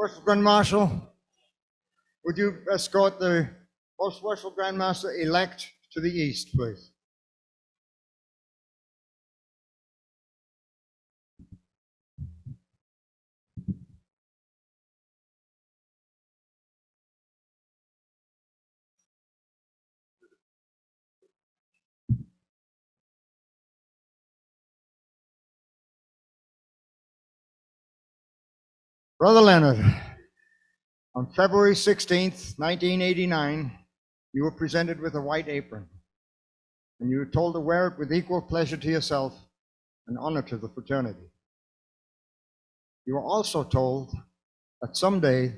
Worshipful Grand Marshal, would you escort the Most Worshipful Grand Master elect to the east, please? Brother Leonard, on February 16th, 1989, you were presented with a white apron, and you were told to wear it with equal pleasure to yourself and honor to the fraternity. You were also told that someday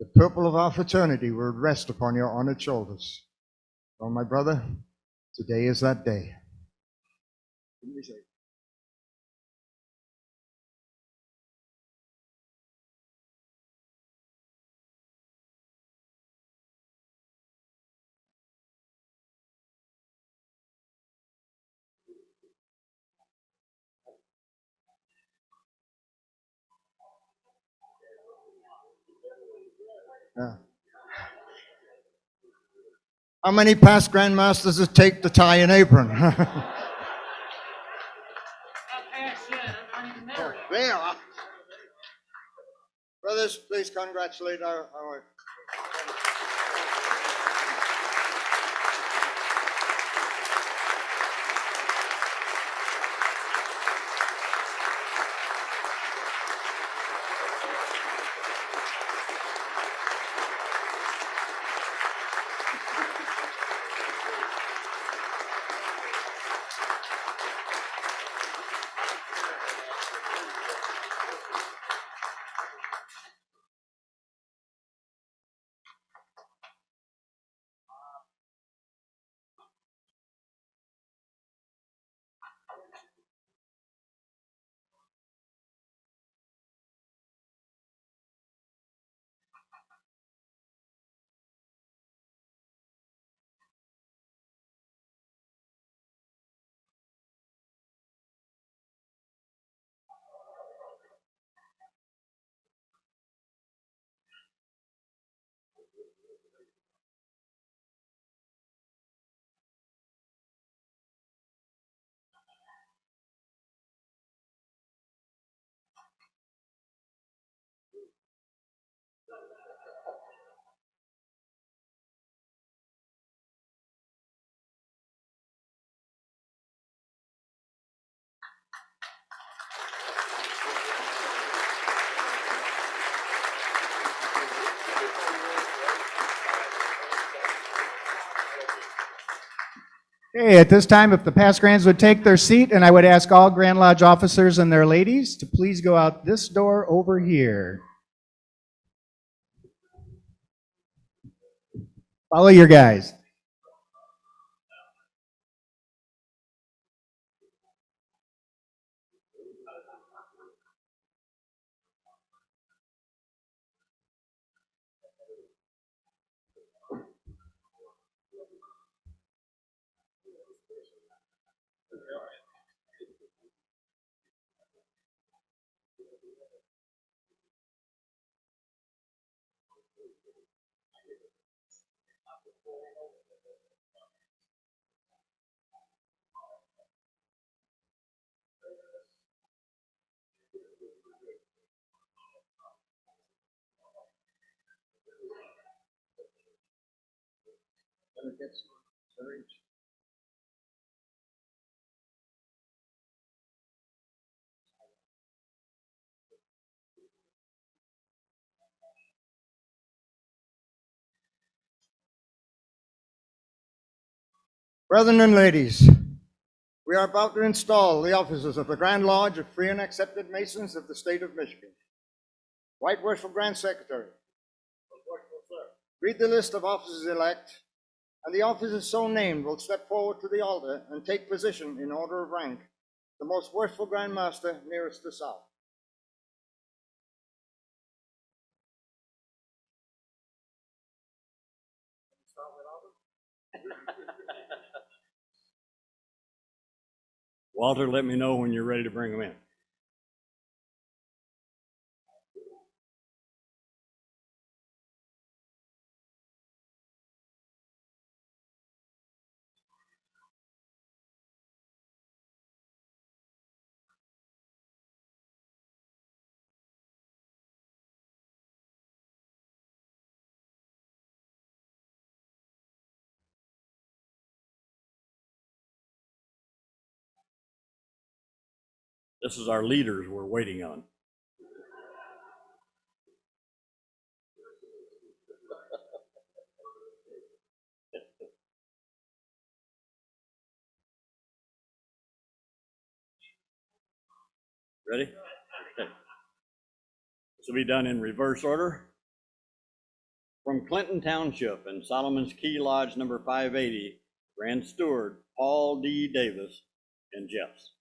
the purple of our fraternity will rest upon your honored shoulders. Well, my brother, today is that day. Yeah. How many past grandmasters does it take to tie an apron? There. Brothers, please congratulate our Okay, at this time, if the past grands would take their seat, and I would ask all Grand Lodge officers and their ladies to please go out this door over here. Follow your guys. Brethren and ladies, we are about to install the officers of the Grand Lodge of Free and Accepted Masons of the state of Michigan. Right Worshipful Grand Secretary, read the list of officers-elect, and the officers so named will step forward to the altar and take position in order of rank, the Most Worshipful Grand Master nearest the south. Walter, let me know when you're ready to bring them in. This is our leaders we're waiting on. Ready? Okay. This will be done in reverse order. From Clinton Township and Solomon's Key Lodge number 580, Grand Steward Paul D. Davis and Jeffs.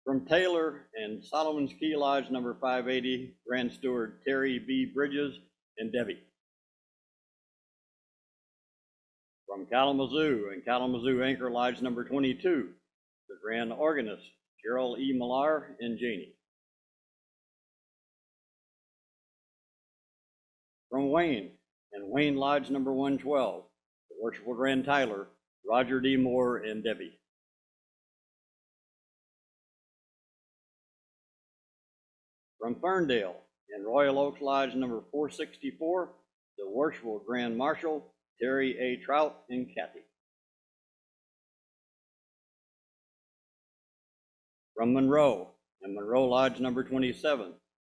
From Taylor and Solomon's Key Lodge number 580, Grand Steward Terry B. Bridges and Debbie. From Kalamazoo and Kalamazoo Anchor Lodge number 22, the Grand Organist Gerald E. Millar and Janie. From Wayne and Wayne Lodge number 112, the Worshipful Grand Tyler, Roger D. Moore and Debbie. From Ferndale and Royal Oaks Lodge number 464, the Worshipful Grand Marshal, Terry A. Trout and Kathy. From Monroe and Monroe Lodge number 27,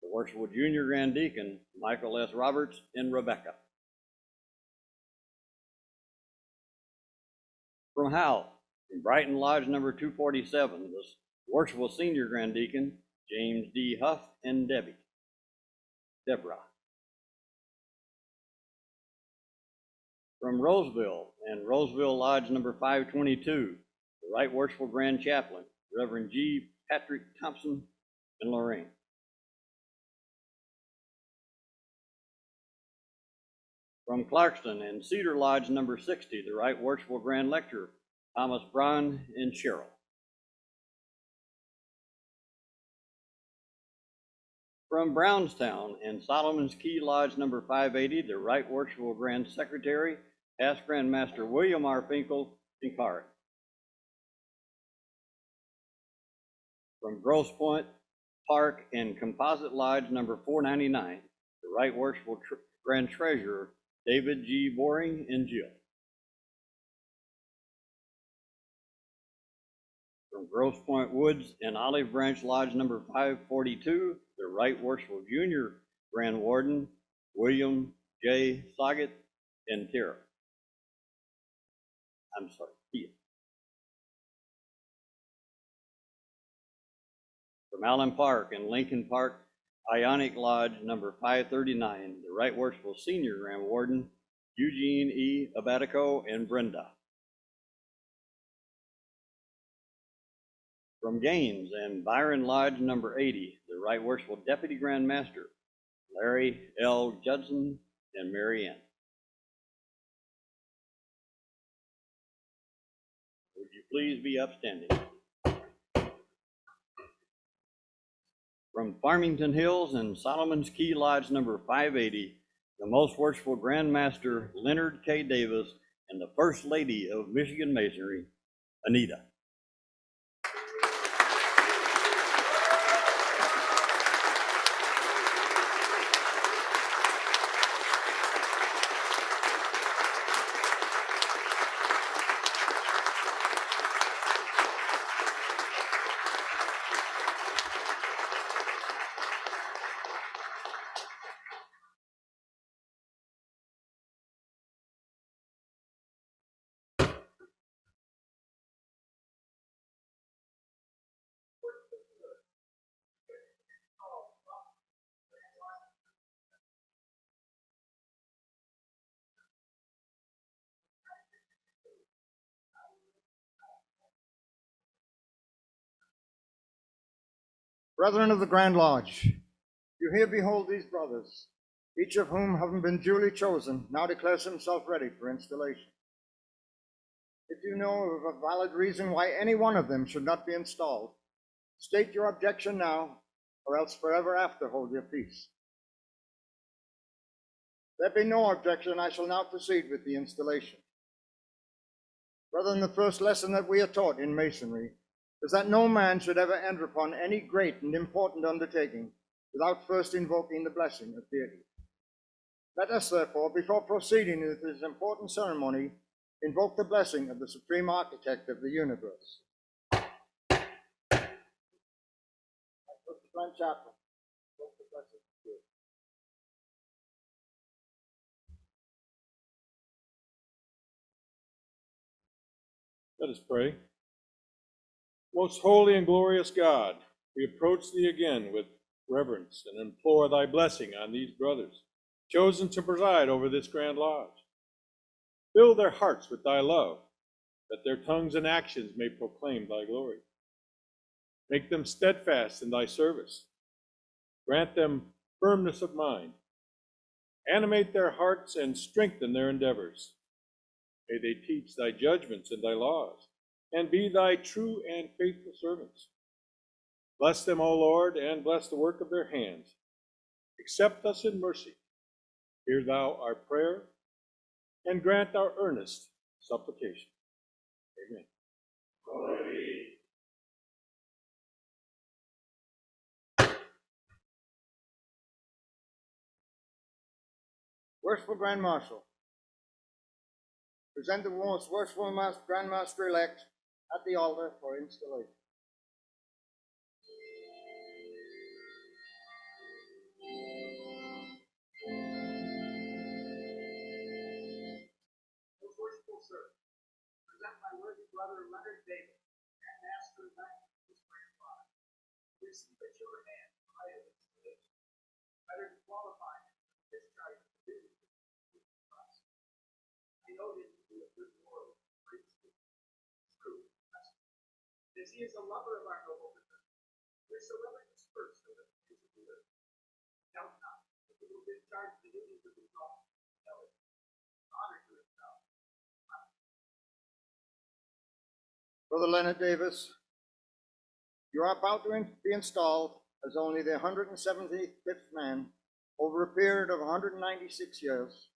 the Worshipful Junior Grand Deacon, Michael S. Roberts and Rebecca. From Howe, in Brighton Lodge number 247, the Worshipful Senior Grand Deacon, James D. Huff and Deborah. From Roseville and Roseville Lodge number 522, the Right Worshipful Grand Chaplain, Reverend G. Patrick Thompson and Lorraine. From Clarkston and Cedar Lodge number 60, the Right Worshipful Grand Lecturer, Thomas Brown and Cheryl. From Brownstown and Solomon's Key Lodge number 580, the Right Worshipful Grand Secretary, Past Grand Master William R. Finkel and Carr. From Grosse Pointe Park and Composite Lodge number 499, the Right Worshipful Grand Treasurer, David G. Boring and Jill. From Grosse Pointe Woods and Olive Branch Lodge number 542, the Right Worshipful Junior Grand Warden, William J. Soggett and Tia. From Allen Park and Lincoln Park, Ionic Lodge number 539, the Right Worshipful Senior Grand Warden, Eugene E. Abatico and Brenda. From Gaines and Byron Lodge number 80, the Right Worshipful Deputy Grand Master, Larry L. Judson and Mary Ann. Would you please be upstanding? From Farmington Hills and Solomon's Key Lodge number 580, the Most Worshipful Grand Master Leonard K. Davis and the First Lady of Michigan Masonry, Anita. Brethren of the Grand Lodge, you here behold these brothers, each of whom, having been duly chosen, now declares himself ready for installation. If you know of a valid reason why any one of them should not be installed, state your objection now, or else forever after hold your peace. There be no objection, I shall now proceed with the installation. Brethren, the first lesson that we are taught in Masonry is that no man should ever enter upon any great and important undertaking without first invoking the blessing of deity. Let us, therefore, before proceeding with this important ceremony, invoke the blessing of the Supreme Architect of the universe. Friend Chaplain. Both the blessed Spirit. Let us pray. Most holy and glorious God, we approach thee again with reverence and implore thy blessing on these brothers, chosen to preside over this grand lodge. Fill their hearts with thy love, that their tongues and actions may proclaim thy glory. Make them steadfast in thy service. Grant them firmness of mind. Animate their hearts and strengthen their endeavors. May they teach thy judgments and thy laws, and be thy true and faithful servants. Bless them, O Lord, and bless the work of their hands. Accept us in mercy. Hear thou our prayer, and grant our earnest supplication. Amen. Worshipful Grand Marshal, present the most worshipful Grand Master-elect at the altar for installation. Most worshipful sir, present my worthy brother Leonard David, and master-elect of this grand lodge. Receive at your hand the right of installation, better to qualify him for the discharge of the duties of the trust. I know him to be a good moral, great spirit, true, as he is a lover of our noble river. Wheresoever dispersed so that the face of the earth. Doubt not that he will discharge the duties of his office. Honor to himself. Brother Leonard Davis, you are about to be installed as only the 175th man over a period of 196 years.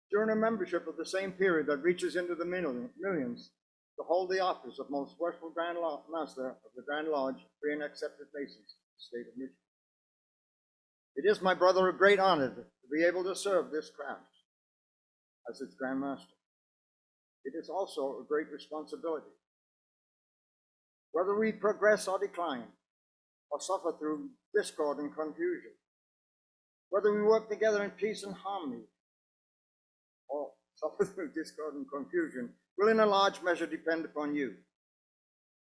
During a membership of the same period that reaches into the millions, to hold the office of Most Worshipful Grand Master of the Grand Lodge, Free and Accepted Masons, State of Michigan. It is, my brother, a great honor to be able to serve this craft as its Grand Master. It is also a great responsibility. Whether we progress or decline, or suffer through discord and confusion, whether we work together in peace and harmony, or suffer through discord and confusion, will in a large measure depend upon you.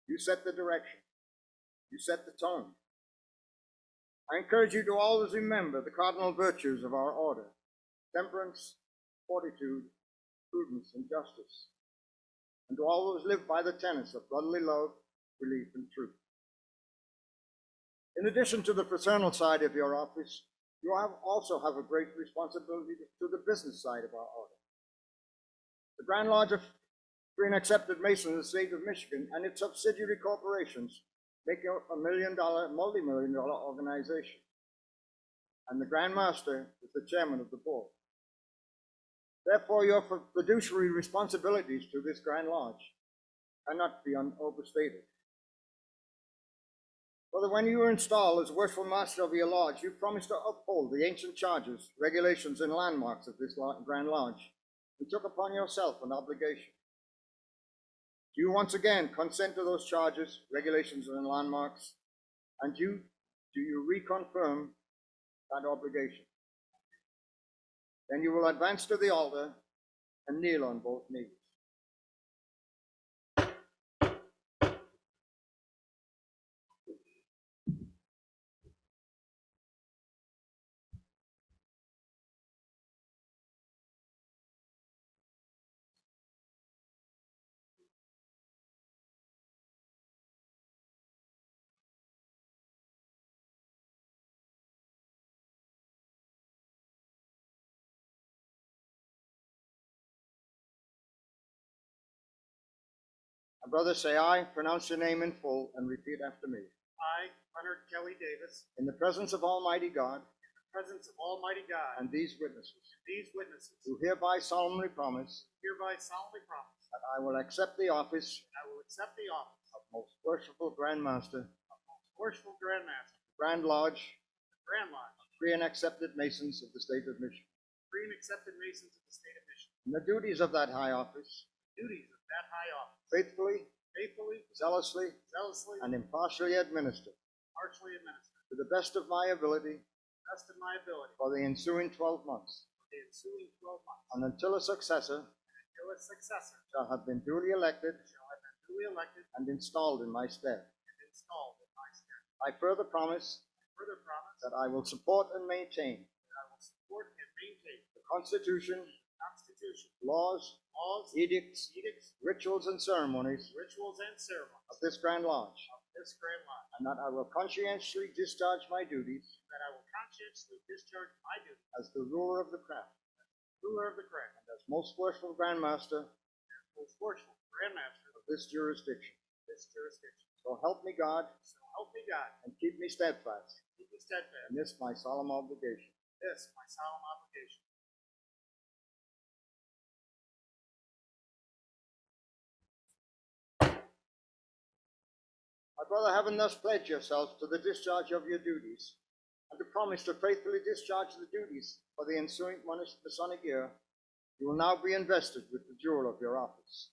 You set the direction. You set the tone. I encourage you to always remember the cardinal virtues of our order: temperance, fortitude, prudence, and justice, and to always live by the tenets of brotherly love, belief, and truth. In addition to the fraternal side of your office, you also have a great responsibility to the business side of our order. The Grand Lodge of Free and Accepted Masons in the state of Michigan and its subsidiary corporations make up a multi-million-dollar organization, and the Grand Master is the chairman of the board. Therefore, your fiduciary responsibilities to this Grand Lodge cannot be overstated. Brother, when you were installed as worshipful master of your lodge, you promised to uphold the ancient charges, regulations, and landmarks of this Grand Lodge, and took upon yourself an obligation. Do you once again consent to those charges, regulations, and landmarks? And do you reconfirm that obligation? Then you will advance to the altar and kneel on both knees. My brother, say I, pronounce your name in full, and repeat after me. I, Leonard Kelly Davis, In the presence of Almighty God in the presence of Almighty God and these witnesses, these witnesses, do hereby solemnly promise hereby solemnly promise that I will accept the office that I will accept the office of Most Worshipful Grand Master, of Most Worshipful Grand Master, Grand Lodge, Grand Lodge, Free and Accepted Masons of the State of Michigan, Free and Accepted Masons of the State of Michigan, and the duties of that high office, duties of that high office, faithfully, faithfully, zealously, zealously, and impartially administer, partially administer, to the best of my ability best of my ability, for the ensuing 12 months, for the ensuing 12 months, and until a successor until its successor shall have been duly elected shall have been duly elected and installed in my stead. and installed in my stead. I further promise I further promise that I will support and maintain that I will support and maintain the Constitution, the Constitution, laws, laws, edicts, edicts, rituals, and ceremonies rituals, and ceremonies of this Grand Lodge, of this Grand Lodge, and that I will conscientiously discharge my duties that I will conscientiously discharge my duty as the ruler of the craft, as ruler of the craft, and as most worshipful Grand Master and most worshipful Grand Master of this jurisdiction. of this jurisdiction. So help me God, So help me God, and keep me steadfast keep me steadfast. in this my solemn obligation. This my solemn obligation. My brother, having thus pledged yourself to the discharge of your duties, and to promise to faithfully discharge the duties for the ensuing Masonic year, you will now be invested with the jewel of your office.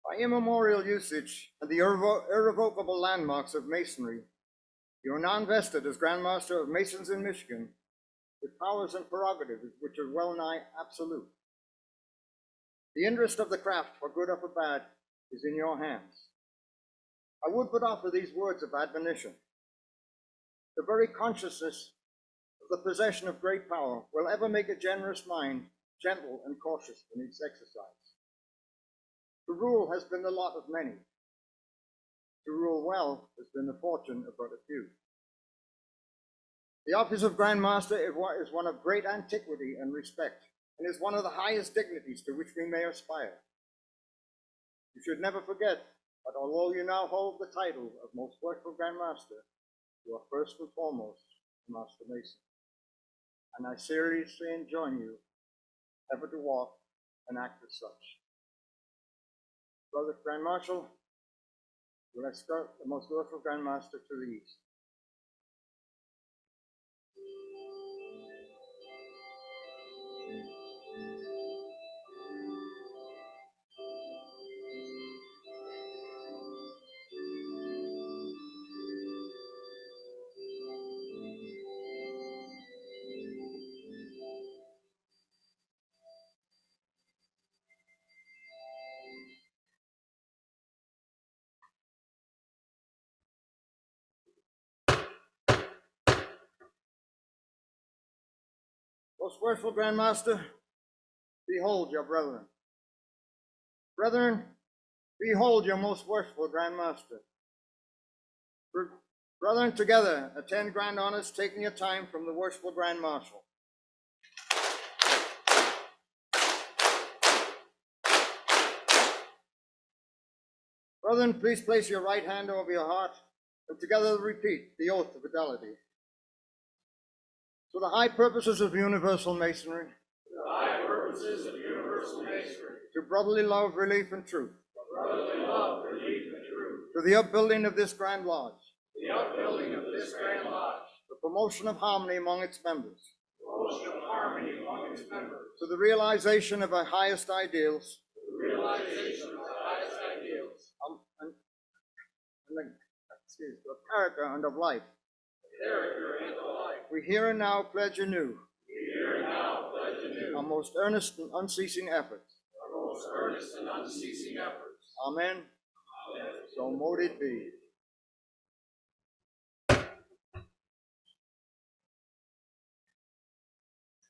By immemorial usage and the irrevocable landmarks of Masonry, you are now invested as Grand Master of Masons in Michigan with powers and prerogatives which are well nigh absolute. The interest of the craft, for good or for bad, is in your hands. I would but offer these words of admonition. The very consciousness of the possession of great power will ever make a generous mind gentle and cautious in its exercise. To rule has been the lot of many. To rule well has been the fortune of but a few. The office of Grand Master is one of great antiquity and respect, and is one of the highest dignities to which we may aspire. You should never forget that although you now hold the title of Most Worshipful Grand Master, you are first and foremost a Master Mason. And I seriously enjoin you ever to walk and act as such. Brother Grand Marshal, you will escort the Most Worshipful Grand Master to the east. Most worshipful Grand Master, behold your brethren. Brethren, behold your most worshipful Grand Master. Brethren, together attend grand honors, taking your time from the worshipful Grand Marshal. Brethren, please place your right hand over your heart and together repeat the oath of fidelity. To the high purposes of universal masonry. To the high purposes of universal masonry. To brotherly love, relief, and truth. Brotherly love, relief, and truth. To the upbuilding of this Grand Lodge. The upbuilding of this Grand Lodge. The promotion of harmony among its members. Promotion of harmony among its members. To the realization of our highest ideals. The realization of the highest ideals. Of character and of life. Character and of life. We here and now pledge anew. We here and now pledge anew. Our most earnest and unceasing efforts. Our most earnest and unceasing efforts. Amen. Amen. So mote it be.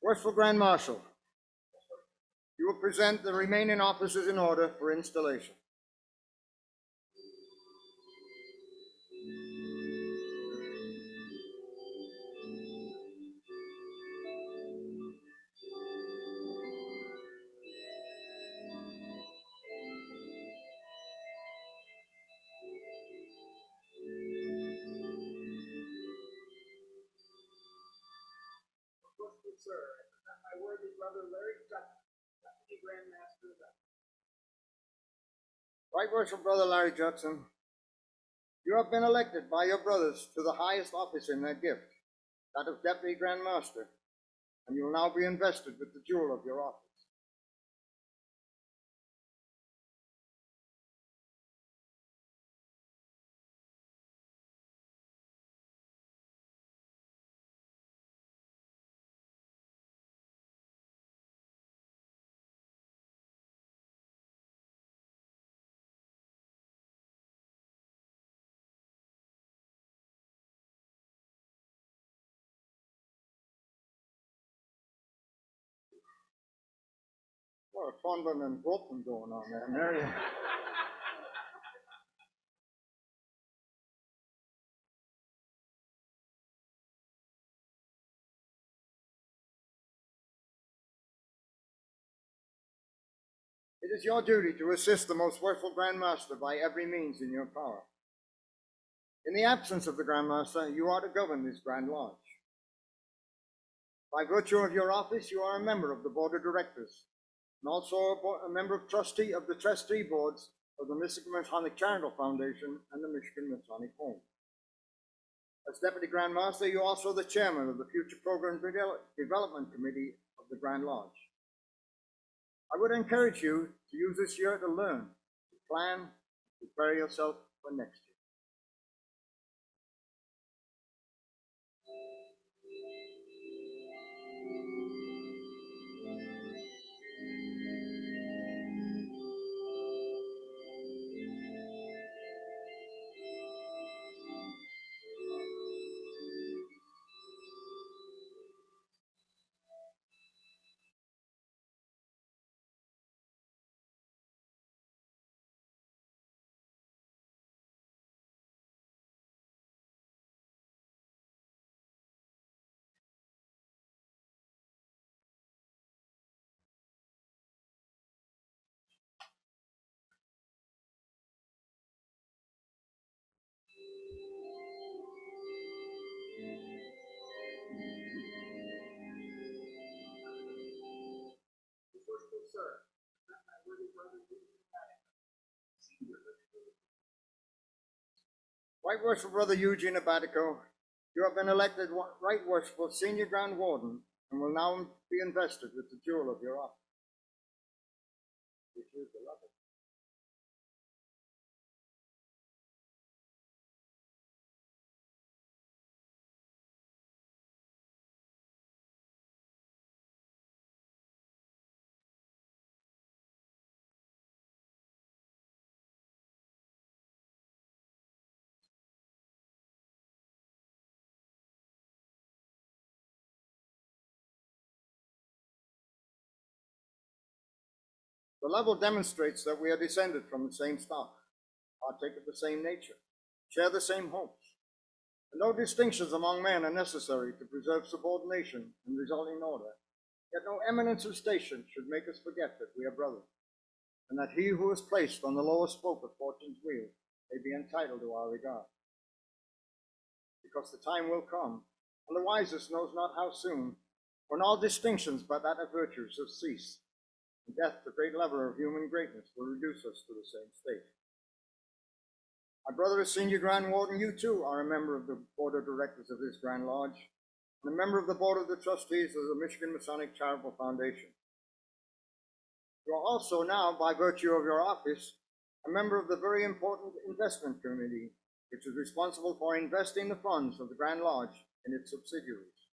Worshipful Grand Marshal, you You will present the remaining officers in order for installation. Worshipful sir, I present my worthy brother Larry Judson, Deputy Grand Master of the Right Worshipful Brother Larry Judson, you have been elected by your brothers to the highest office in their gift, that of Deputy Grand Master, and you will now be invested with the jewel of your office. Well, a fondling and groping going on there, Mary. It is your duty to assist the most worshipful Grand Master by every means in your power. In the absence of the Grand Master, you are to govern this Grand Lodge. By virtue of your office, you are a member of the Board of Directors, and also a member of the trustee boards of the Michigan Masonic Charitable Foundation and the Michigan Masonic Home. As Deputy Grand Master, you are also the chairman of the Future Program Development Committee of the Grand Lodge. I would encourage you to use this year to learn, to plan, to prepare yourself for next year. worshipful sir, I present my worthy brother Eugene Abatico, Senior Right Worshipful Brother Eugene Abatico, you have been elected Right Worshipful Senior Grand Warden and will now be invested with the jewel of your office, which is the level. The level demonstrates that we are descended from the same stock, partake of the same nature, share the same hopes, and no distinctions among men are necessary to preserve subordination and resulting order. Yet no eminence of station should make us forget that we are brothers, and that he who is placed on the lower spoke of fortune's wheel may be entitled to our regard. Because the time will come, and the wisest knows not how soon, when all distinctions but that of virtue shall cease, and death, the great lever of human greatness, will reduce us to the same state. My brother is Senior Grand Warden. You too are a member of the Board of Directors of this Grand Lodge, and a member of the Board of the Trustees of the Michigan Masonic Charitable Foundation. You are also now, by virtue of your office, a member of the very important Investment Committee, which is responsible for investing the funds of the Grand Lodge in its subsidiaries.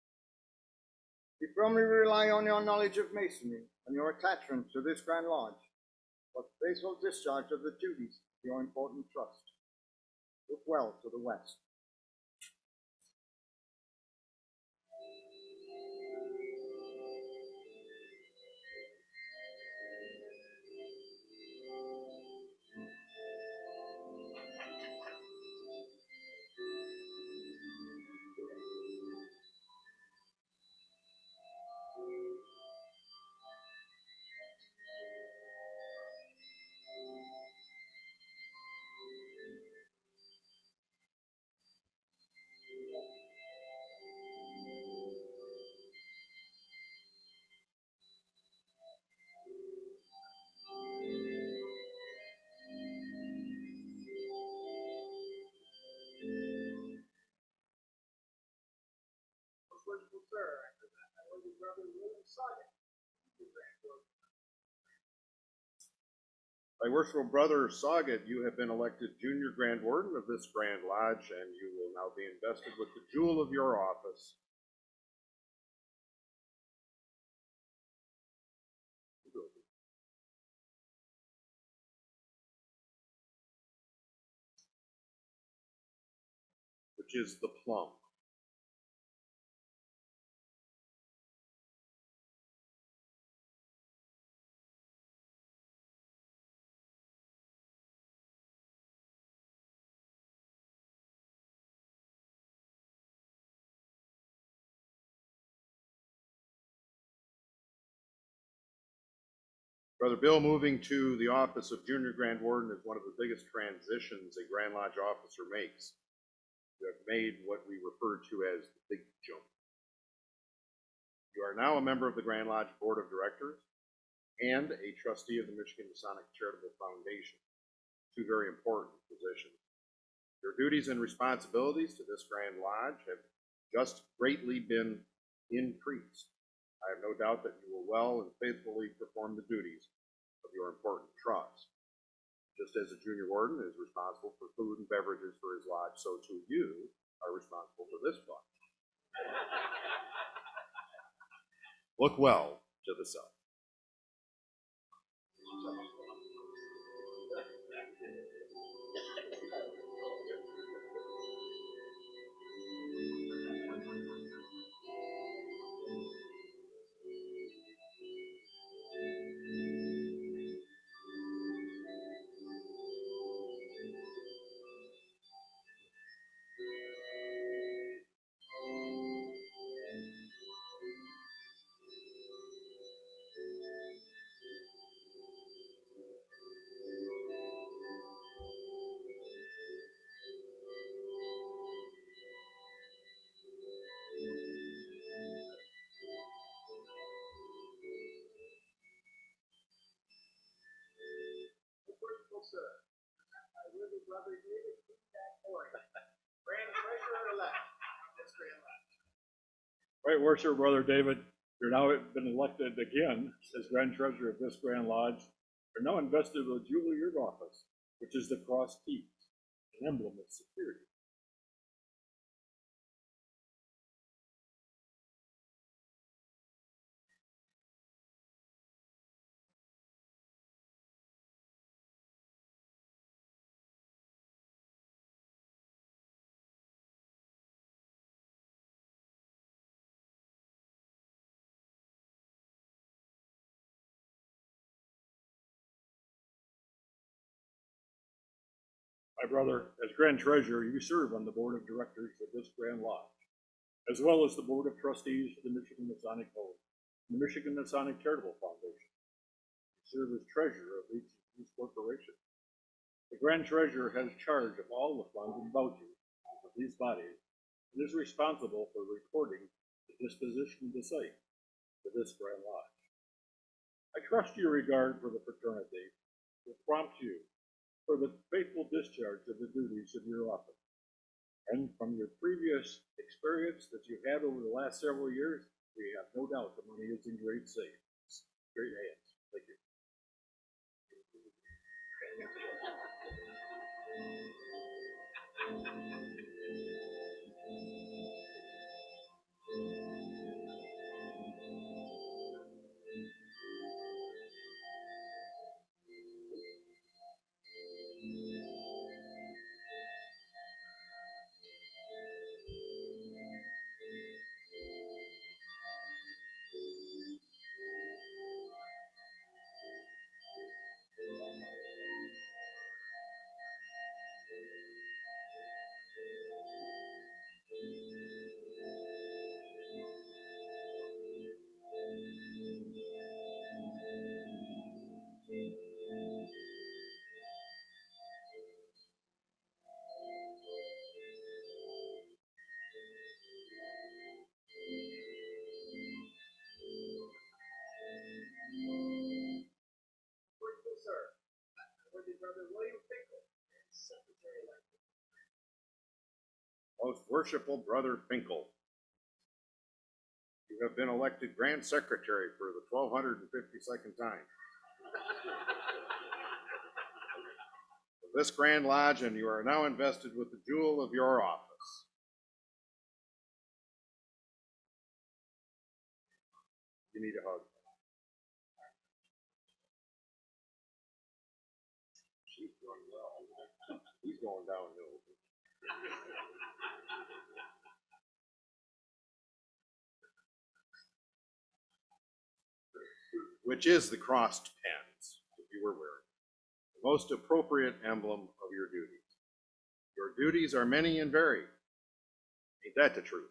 We firmly rely on your knowledge of Masonry and your attachment to this Grand Lodge for the faithful discharge of the duties of your important trust. Look well to the west. worshipful sir, I present my worthy brother William Saget, to Grand Forks. My worshipful brother Saget, you have been elected Junior Grand Warden of this Grand Lodge, and you will now be invested with the jewel of your office. Which is the plum. Brother Bill, moving to the office of Junior Grand Warden is one of the biggest transitions a Grand Lodge officer makes. You have made what we refer to as the big jump. You are now a member of the Grand Lodge Board of Directors and a trustee of the Michigan Masonic Charitable Foundation, two very important positions. Your duties and responsibilities to this Grand Lodge have just greatly been increased. I have no doubt that you will well and faithfully perform the duties of your important trust. Just as a junior warden is responsible for food and beverages for his lodge, so too you are responsible for this fund. Look well to the south. Worshipful sir, my worthy brother David P. Corey, Grand Treasurer-elect of this Grand Lodge. Right, worshipful brother David, you're now been elected again as Grand Treasurer of this Grand Lodge. You're now invested with the jewel of your office, which is the cross keys, an emblem of security. My brother, as Grand Treasurer, you serve on the Board of Directors of this Grand Lodge, as well as the Board of Trustees of the Michigan Masonic Code and the Michigan Masonic Charitable Foundation. You serve as Treasurer of each of these corporations. The Grand Treasurer has charge of all the funds and vouchers of these bodies and is responsible for recording the disposition of the site for this Grand Lodge. I trust your regard for the fraternity will prompt you for the faithful discharge of the duties of your office. And from your previous experience that you've had over the last several years, we have no doubt the money is in great hands. Great hands. Thank you. Worshipful sir, my worthy brother William Finkel, and Secretary-elect. Most worshipful brother Finkel, You have been elected Grand Secretary for the 1,252nd time of this Grand Lodge, and you are now invested with the jewel of your office. You need a hug. She's doing well. He's going downhill. Which is the crossed pens, if you were wearing the most appropriate emblem of your duties. Your duties are many and varied. Ain't that the truth?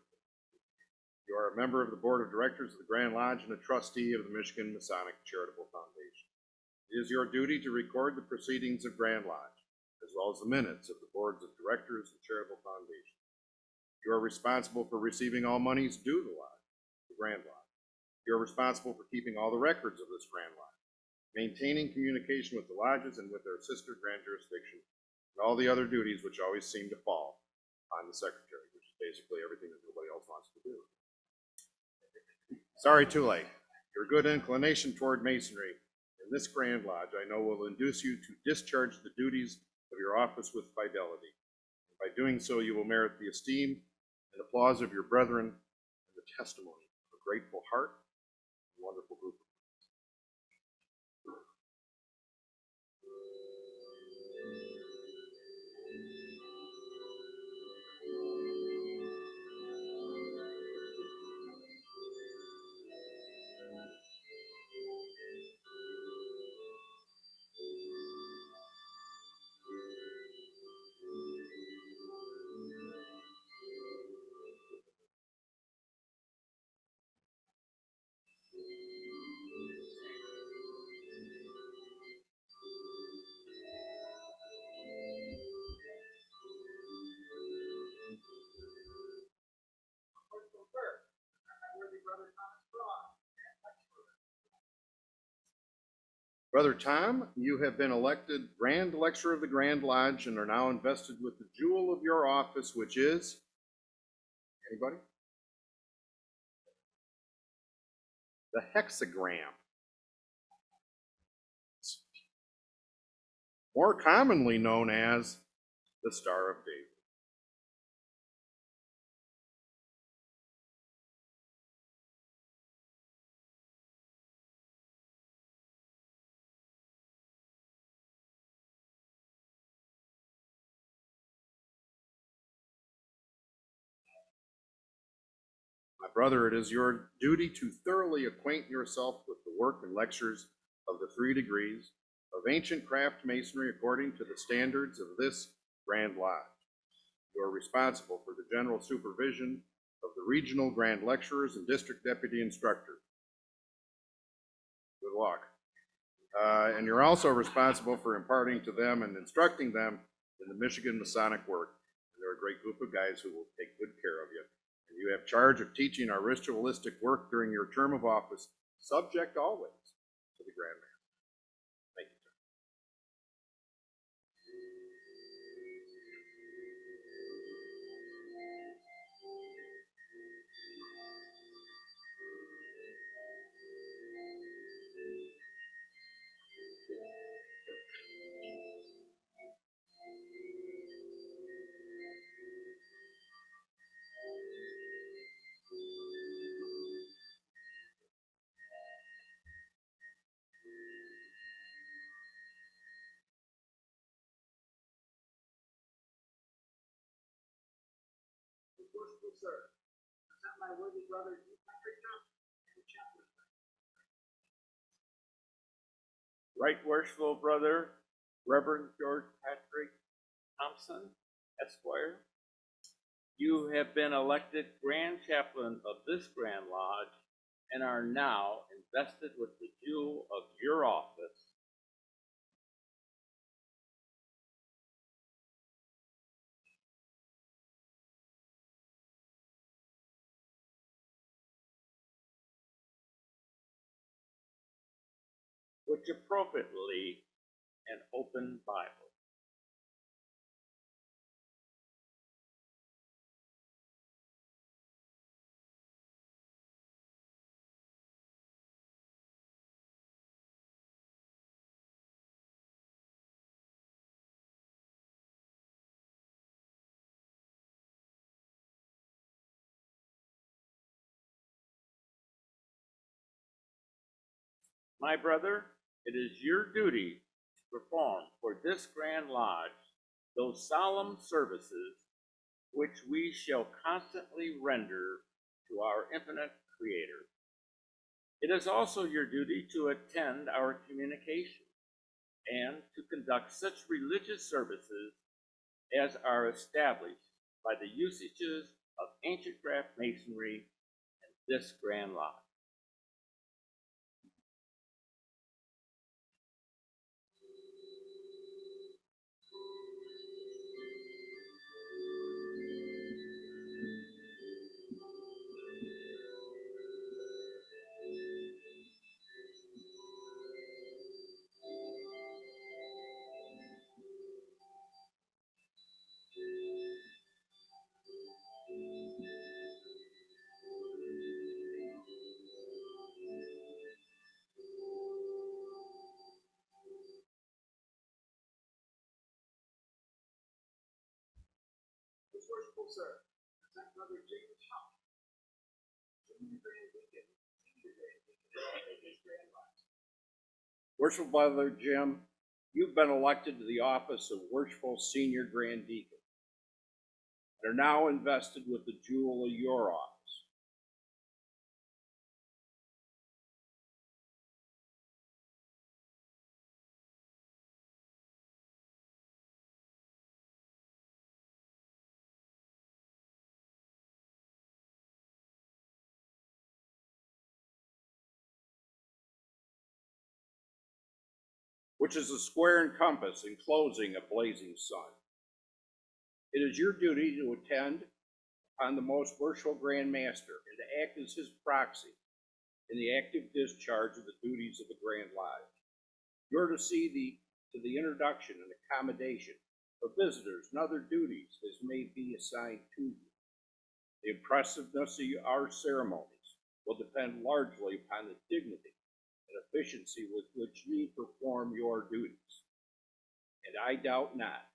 You are a member of the Board of Directors of the Grand Lodge and a trustee of the Michigan Masonic Charitable Foundation. It is your duty to record the proceedings of Grand Lodge, as well as the minutes of the Boards of Directors and Charitable Foundation. You are responsible for receiving all monies due to the Grand Lodge. You are responsible for keeping all the records of this Grand Lodge, maintaining communication with the lodges and with their sister grand jurisdiction, and all the other duties which always seem to fall on the secretary, which is basically everything that nobody else wants to do. Sorry, too late. Your good inclination toward masonry in this Grand Lodge, I know, will induce you to discharge the duties of your office with fidelity. By doing so, you will merit the esteem and applause of your brethren and the testimony of a grateful heart and wonderful group of friends. Brother Tom, you have been elected Grand Lecturer of the Grand Lodge and are now invested with the jewel of your office, which is, anybody? The hexagram. More commonly known as the Star of David. My brother, it is your duty to thoroughly acquaint yourself with the work and lectures of the 3 degrees of ancient craft masonry according to the standards of this Grand Lodge. You are responsible for the general supervision of the regional Grand Lecturers and District Deputy Instructors. Good luck. And you're also responsible for imparting to them and instructing them in the Michigan Masonic work. And they're a great group of guys who will take good care of you. And you have charge of teaching our ritualistic work during your term of office, subject always to the Grand Master. Thank you, sir. Worshipful sir, present my worthy brother, Patrick Johnson, and chaplain. Right Worshipful Brother, Reverend George Patrick Thompson, Esquire. You have been elected Grand Chaplain of this Grand Lodge and are now invested with the jewel of your office. Which appropriately an open Bible. My brother, it is your duty to perform for this Grand Lodge those solemn services which we shall constantly render to our infinite Creator. It is also your duty to attend our communication and to conduct such religious services as are established by the usages of ancient craft masonry and this Grand Lodge. Most worshipful sir, present Brother James Hopkins, Junior Grand Deacon, Senior Grand Deacon of this Grand Lodge. Worshipful Brother Jim, you've been elected to the office of Worshipful Senior Grand Deacon and are now invested with the jewel of your office. Which is a square and compass enclosing a blazing sun. It is your duty to attend upon the most worshipful Grand Master and to act as his proxy in the active discharge of the duties of the Grand Lodge. You're to see to the introduction and accommodation of visitors and other duties as may be assigned to you. The impressiveness of our ceremonies will depend largely upon the dignity and efficiency with which you perform your duties. And I doubt not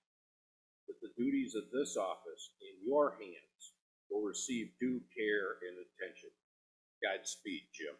that the duties of this office in your hands will receive due care and attention. Godspeed, Jim.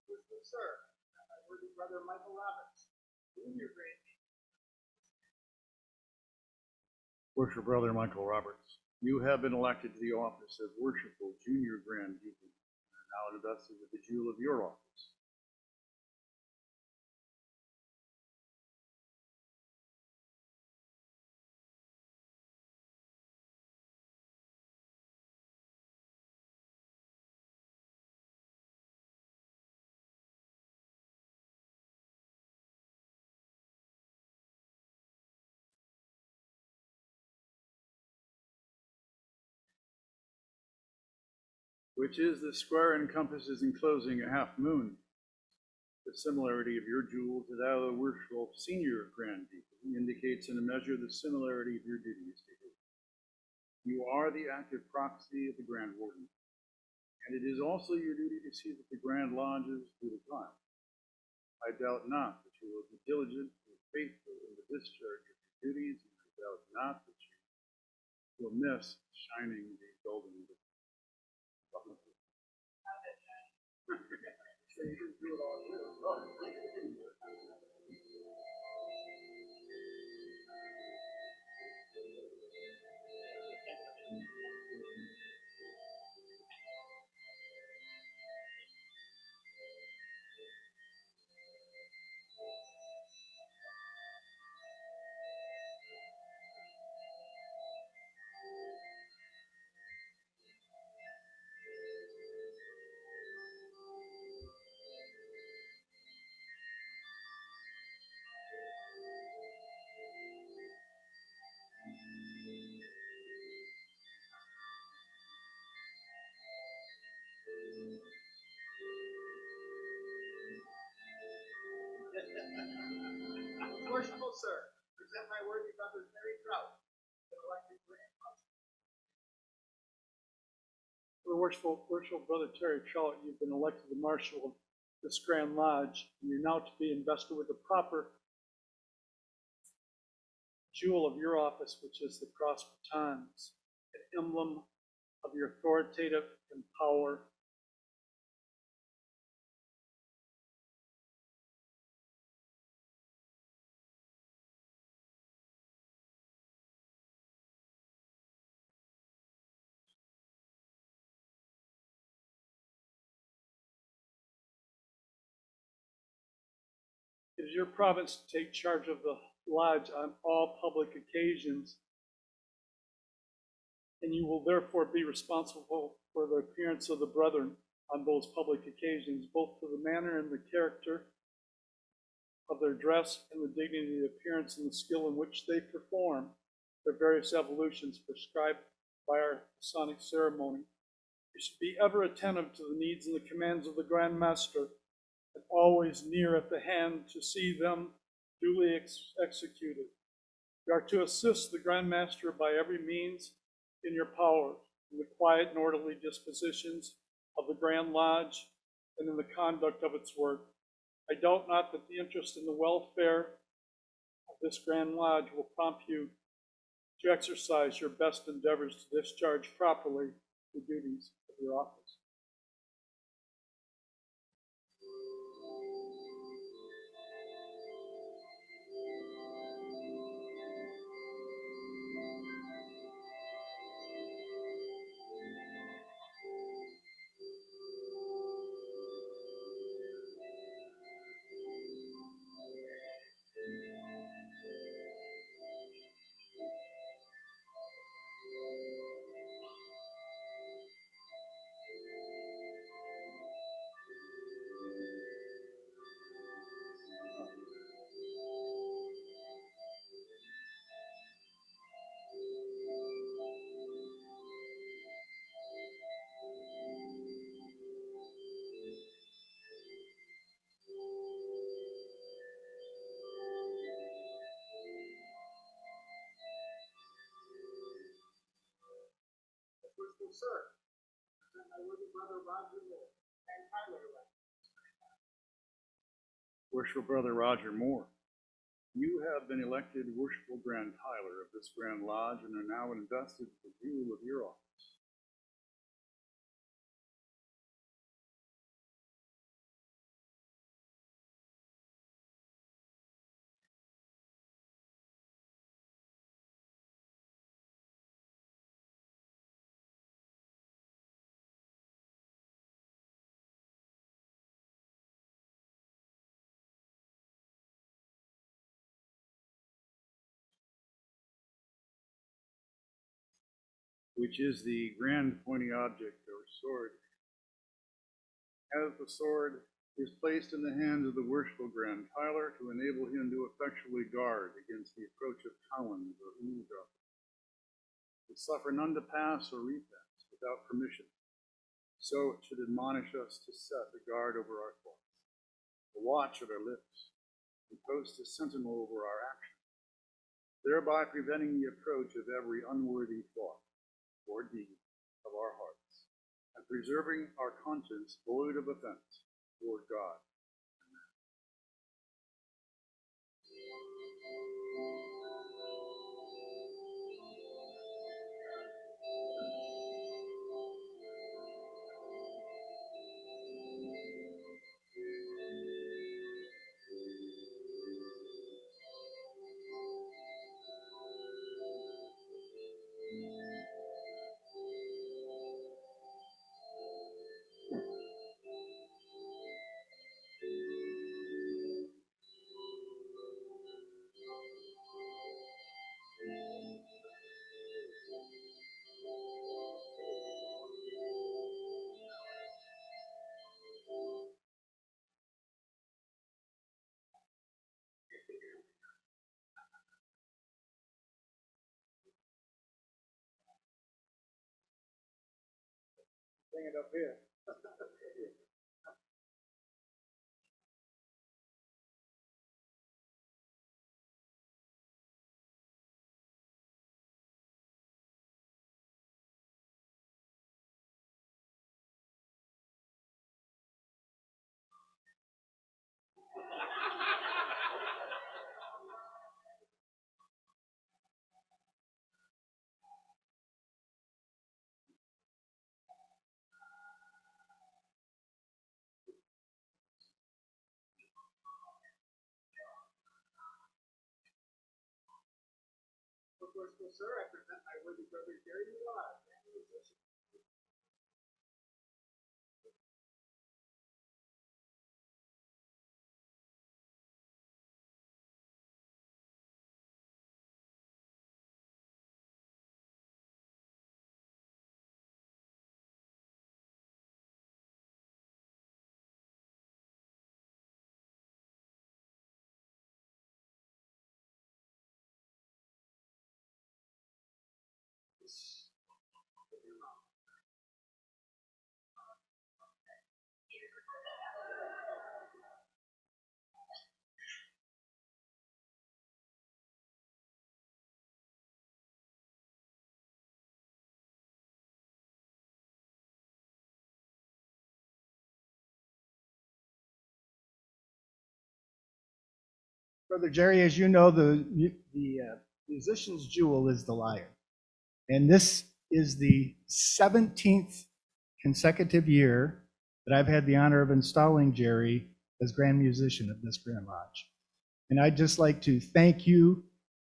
Worshipful sir, my worthy brother Michael Roberts, Junior Grand Deacon. Worship Brother Michael Roberts, you have been elected to the office of Worshipful Junior Grand Deacon and are now invested with the jewel of your office. Which is the square and compasses enclosing a half moon. The similarity of your jewel to that of the worshipful Senior Grand Deacon indicates in a measure the similarity of your duties to his. You are the active proxy of the Grand Warden, and it is also your duty to see that the Grand Lodges do the time. I doubt not that you will be diligent and faithful in the discharge of your duties, and I doubt not that you will miss shining the golden button. So you can do it all too. Worshipful Brother Terry Trellett, you've been elected the Marshal of this Grand Lodge, and you're now to be invested with the proper jewel of your office, which is the cross batons, an emblem of your authoritative and power. It is your province to take charge of the lodge on all public occasions, and you will therefore be responsible for the appearance of the brethren on those public occasions, both for the manner and the character of their dress and the dignity of the appearance and the skill in which they perform their various evolutions prescribed by our Masonic ceremony. You should be ever attentive to the needs and the commands of the Grand Master, and always near at the hand to see them duly executed. You are to assist the Grand Master by every means in your power, in the quiet and orderly dispositions of the Grand Lodge and in the conduct of its work. I doubt not that the interest in the welfare of this Grand Lodge will prompt you to exercise your best endeavors to discharge properly the duties of your office. Worshipful sir, present my worthy brother Roger Moore and Tyler Lane. Worshipful Brother Roger Moore, you have been elected Worshipful Grand Tyler of this Grand Lodge and are now invested with the jewel of your office. Which is the grand pointy object or sword. As the sword is placed in the hands of the worshipful Grand Tyler to enable him to effectually guard against the approach of Collins or eavesdroppers, to suffer none to pass or repass without permission. So it should admonish us to set a guard over our thoughts, a watch at our lips, and post a sentinel over our actions, thereby preventing the approach of every unworthy thought or deed of our hearts, and preserving our conscience void of offense toward God. Bring it up here. Most worshipful sir, I present my worthy brother Jerry Millar, grand musician. Brother Jerry, as you know, the musician's jewel is the lyre. And this is the 17th consecutive year that I've had the honor of installing Jerry as grand musician of this Grand Lodge. And I'd just like to thank you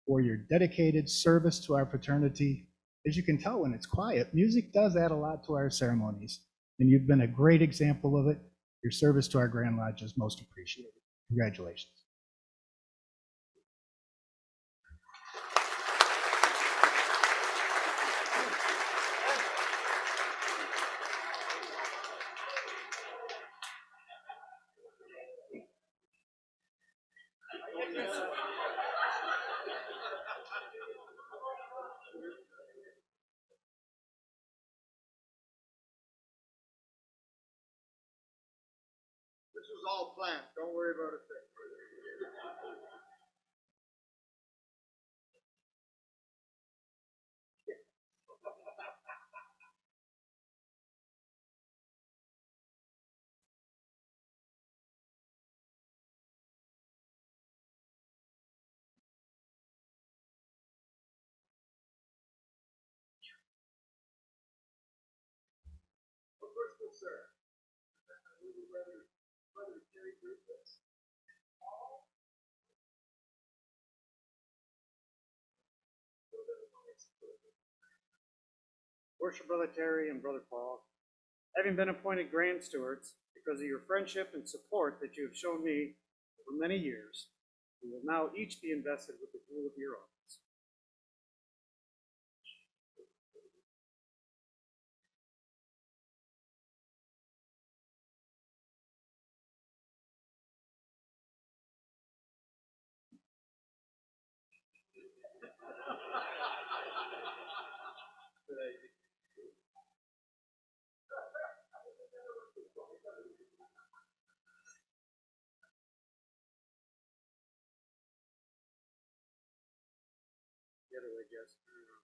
for your dedicated service to our fraternity. As you can tell, when it's quiet, music does add a lot to our ceremonies. And you've been a great example of it. Your service to our Grand Lodge is most appreciated. Congratulations. This was all planned. Don't worry about a thing. Most worshipful sir, I present my worthy brother Jerry Rufus. Worship Brother Terry and Brother Paul, having been appointed Grand Stewards because of your friendship and support that you have shown me over many years, you will now each be invested with the rule of your office. The other way, Jess. There you go.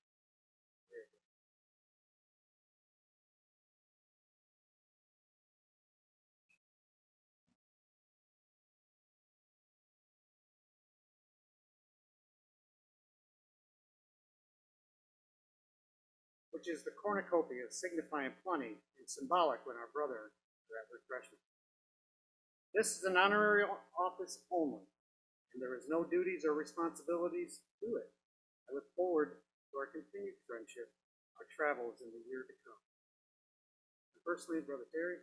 Which is the cornucopia signifying plenty and symbolic when our brother are at refreshment. This is an honorary office only, and there is no duties or responsibilities to it. I look forward to our continued friendship, our travels in the year to come. And personally, Brother Terry,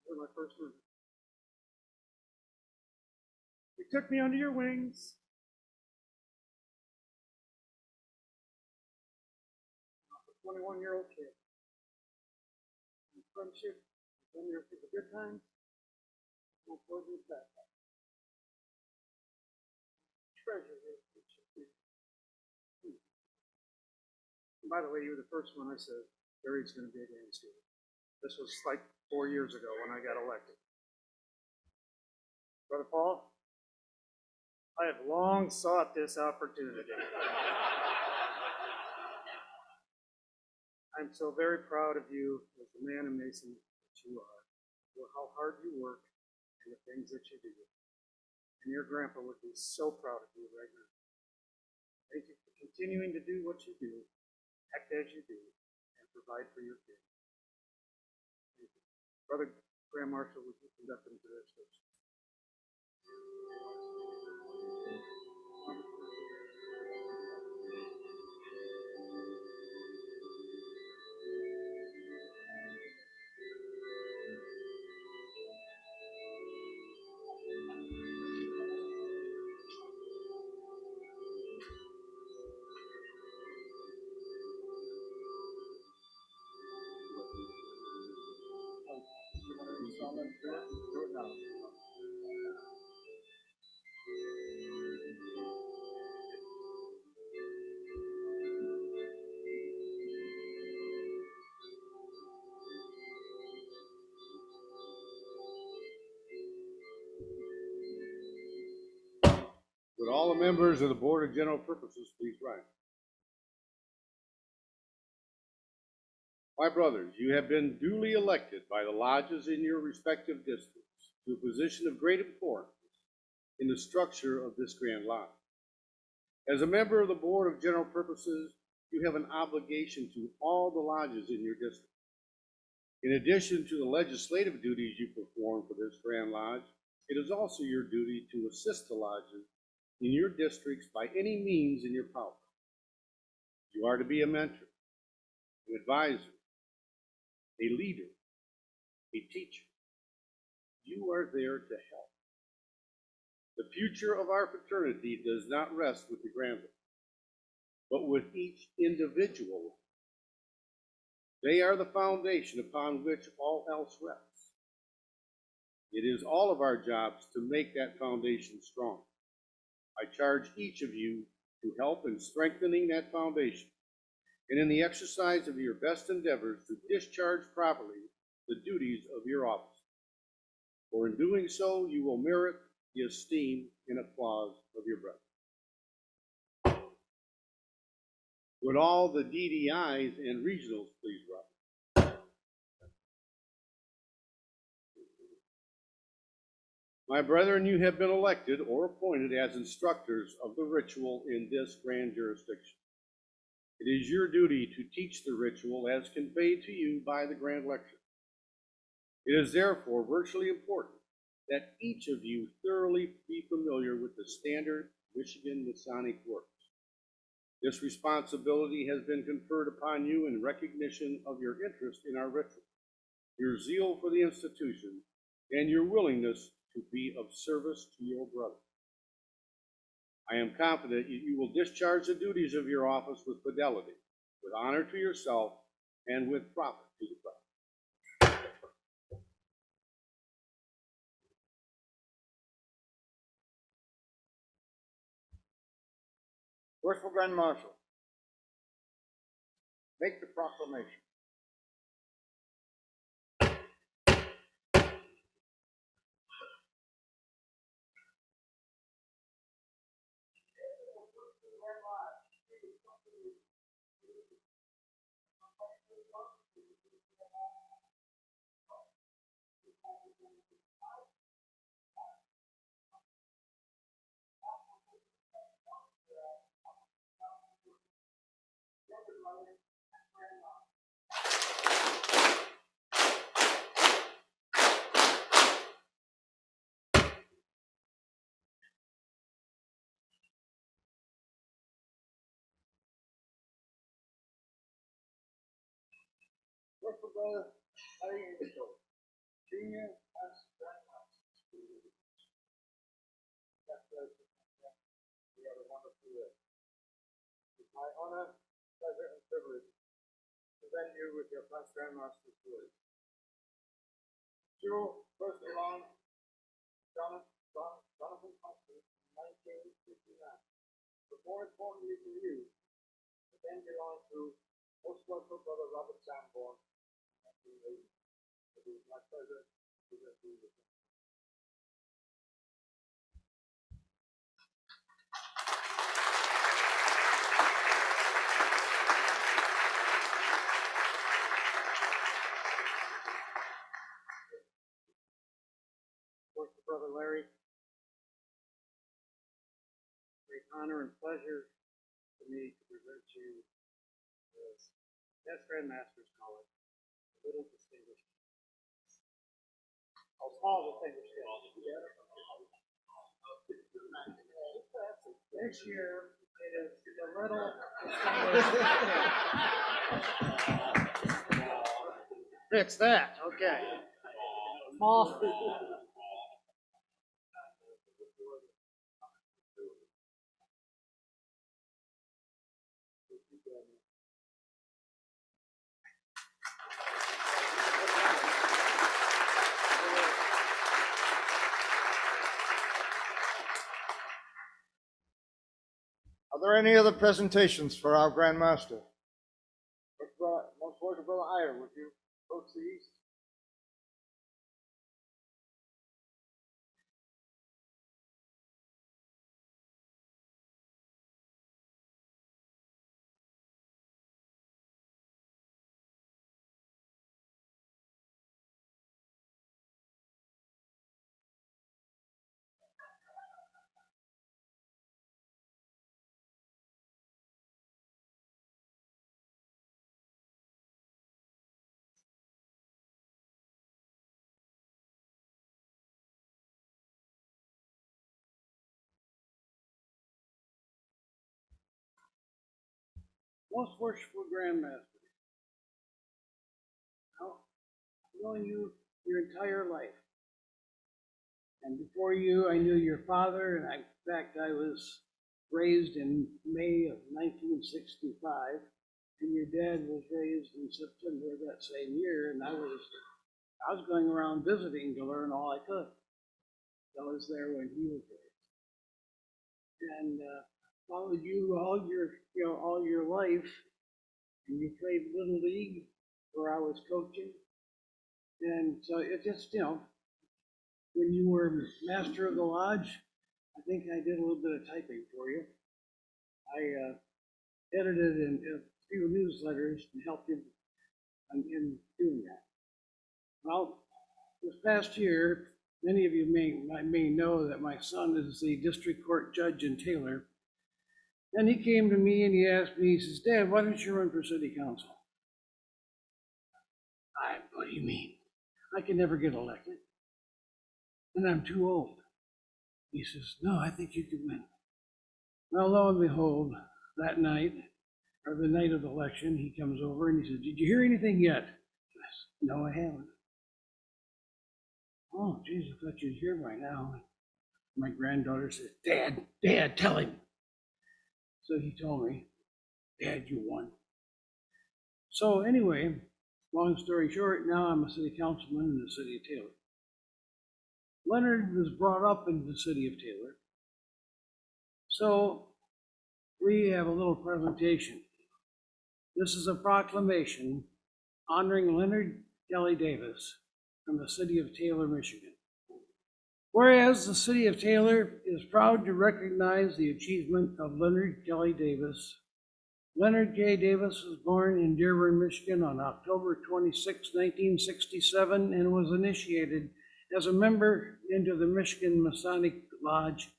you're my first one. You took me under your wings. A 21-year-old kid. And friendship, been there through the good times, and for the bad times. Treasure this friendship. And by the way, you were the first one I said, Barry's going to be a Grand Steward. This was like 4 years ago when I got elected. Brother Paul, I have long sought this opportunity. I'm so very proud of you as the man and mason that you are, for how hard you work and the things that you do. And your grandpa would be so proud of you right now. Thank you for continuing to do what you do, act as you do, and provide for your kids. Thank you. Brother Graham Marshall, would you conduct them to their station? all the members of the Board of General Purposes please rise? My brothers, you have been duly elected by the lodges in your respective districts to a position of great importance in the structure of this Grand Lodge. As a member of the Board of General Purposes, you have an obligation to all the lodges in your district. In addition to the legislative duties you perform for this Grand Lodge, it is also your duty to assist the lodges in your districts by any means in your power. You are to be a mentor, an advisor, a leader, a teacher. You are there to help. The future of our fraternity does not rest with the Granville, but with each individual. They are the foundation upon which all else rests. It is all of our jobs to make that foundation strong. I charge each of you to help in strengthening that foundation and in the exercise of your best endeavors to discharge properly the duties of your office. For in doing so, you will merit the esteem and applause of your brethren. Would all the DDIs and regionals please rise? My brethren, you have been elected or appointed as instructors of the ritual in this grand jurisdiction. It is your duty to teach the ritual as conveyed to you by the Grand Lecture. It is therefore virtually important that each of you thoroughly be familiar with the standard Michigan Masonic works. This responsibility has been conferred upon you in recognition of your interest in our ritual, your zeal for the institution, and your willingness to be of service to your brother. I am confident you will discharge the duties of your office with fidelity, with honor to yourself, and with profit to the crowd. Worshipful Grand Marshal, make the proclamation. Worshipful Brother Larry Angel, Junior as Grand Master. We have a wonderful day. It's my honor, pleasure, and privilege to present you with your first Grand Master's salute. Jewel, first along Jonathan Thompson in 1959. But more importantly for you, it then belongs to most worshipful Brother Robert Sanborn in 1980. It is my pleasure to present you with him. Worshipful Brother Larry, great honor and pleasure for me to present you this Best Grand Master's College, a little distinguished. A small distinguished. This year it is a little distinguished. Fix that, okay. Small. Are there any other presentations for our Grand Master? Most worshipful Brother Iyer, would you approach the east? Most worshipful Grandmaster, now, I've known you your entire life. And before you, I knew your father, and in fact, I was raised in May of 1965, and your dad was raised in September of that same year, and I was going around visiting to learn all I could. I was there when he was there. And followed you all your life, and you played Little League where I was coaching. And so it just, when you were master of the lodge, I think I did a little bit of typing for you. I edited a few newsletters and helped you in doing that. Well, this past year, many of you may know that my son is the district court judge in Taylor. And he came to me and he asked me, he says, Dad, why don't you run for city council? What do you mean? I can never get elected. And I'm too old. He says, no, I think you can win. Well, lo and behold, that night, or the night of the election, he comes over and he says, did you hear anything yet? I said, no, I haven't. Oh, geez, I thought you'd hear by now. My granddaughter said, Dad, tell him. So he told me, Dad, you won. So anyway, long story short, now I'm a city councilman in the city of Taylor. Leonard was brought up in the city of Taylor. So we have a little presentation. This is a proclamation honoring Leonard Kelly Davis from the city of Taylor, Michigan. Whereas the city of Taylor is proud to recognize the achievement of Leonard Kelly Davis. Leonard K. Davis was born in Dearborn, Michigan on October 26, 1967, and was initiated as a member into the Michigan Masonic Lodge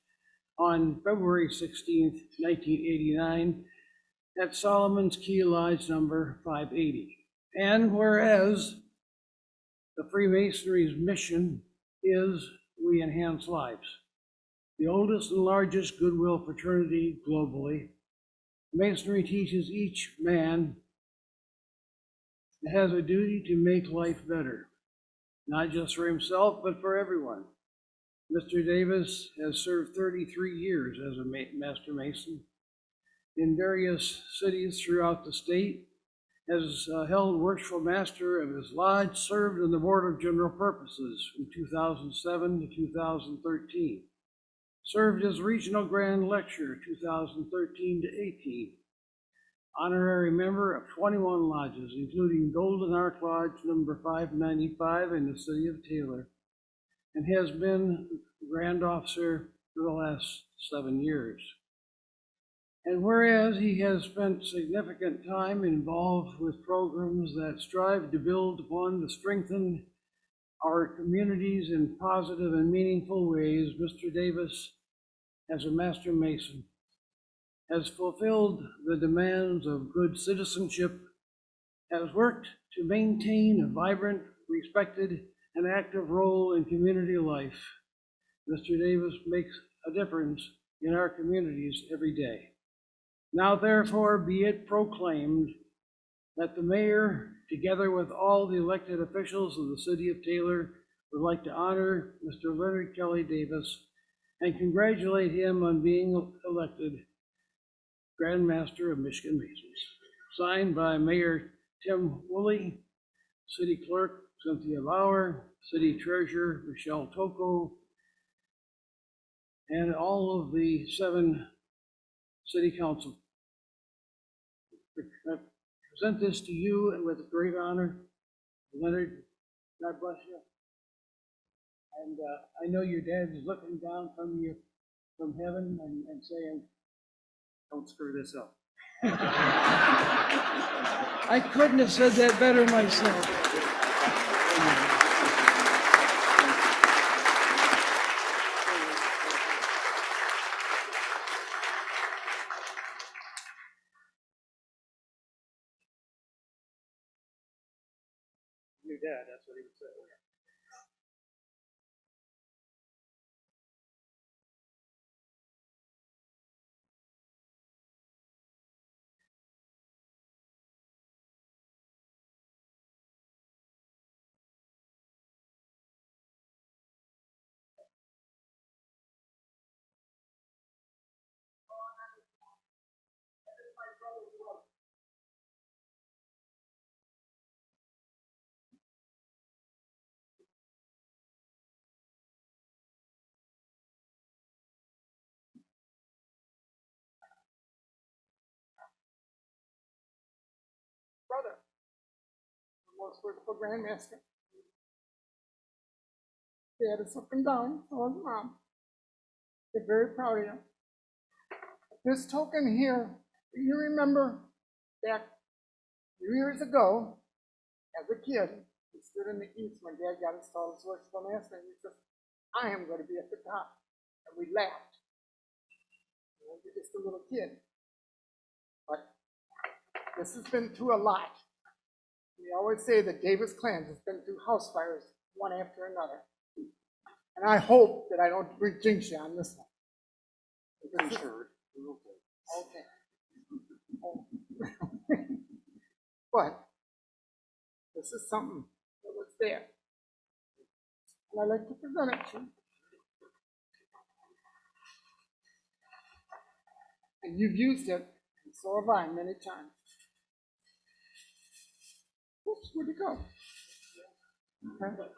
on February 16, 1989, at Solomon's Key Lodge number 580. And whereas the Freemasonry's mission is we enhance lives, the oldest and largest goodwill fraternity globally, Masonry teaches each man has a duty to make life better, not just for himself, but for everyone. Mr. Davis has served 33 years as a Master Mason in various cities throughout the state, has held worshipful master of his lodge, served on the Board of General Purposes from 2007 to 2013, served as Regional Grand Lecturer 2013 to 18, honorary member of 21 lodges, including Golden Ark Lodge number 595 in the city of Taylor, and has been Grand Officer for the last 7 years. And whereas he has spent significant time involved with programs that strive to build upon to strengthen our communities in positive and meaningful ways, Mr. Davis, as a Master Mason, has fulfilled the demands of good citizenship, has worked to maintain a vibrant, respected, and active role in community life. Mr. Davis makes a difference in our communities every day. Now, therefore, be it proclaimed that the mayor, together with all the elected officials of the city of Taylor, would like to honor Mr. Leonard Kelly Davis and congratulate him on being elected Grand Master of Michigan Masons. Signed by Mayor Tim Woolley, City Clerk Cynthia Lauer, City Treasurer Michelle Toko, and all of the 7 City Council. I present this to you and with great honor. Leonard, God bless you. And I know your dad is looking down from heaven and saying, don't screw this up. I couldn't have said that better myself. Your dad, that's what he would say. most worshipful Grandmaster. Dad is up and down, so is Mom. They're very proud of you. This token here, do you remember back few years ago, as a kid, we stood in the east when Dad got installed as worshipful master, and he said, I am going to be at the top. And we laughed. You're just a little kid. But this has been through a lot. We always say that Davis Clans has been through house fires one after another. And I hope that I don't jinx you on this one. I'm sure. Okay. Oh. But this is something that was there. And I'd like to present it to you. And you've used it, and so have I many times. Oops, where'd it go? Okay.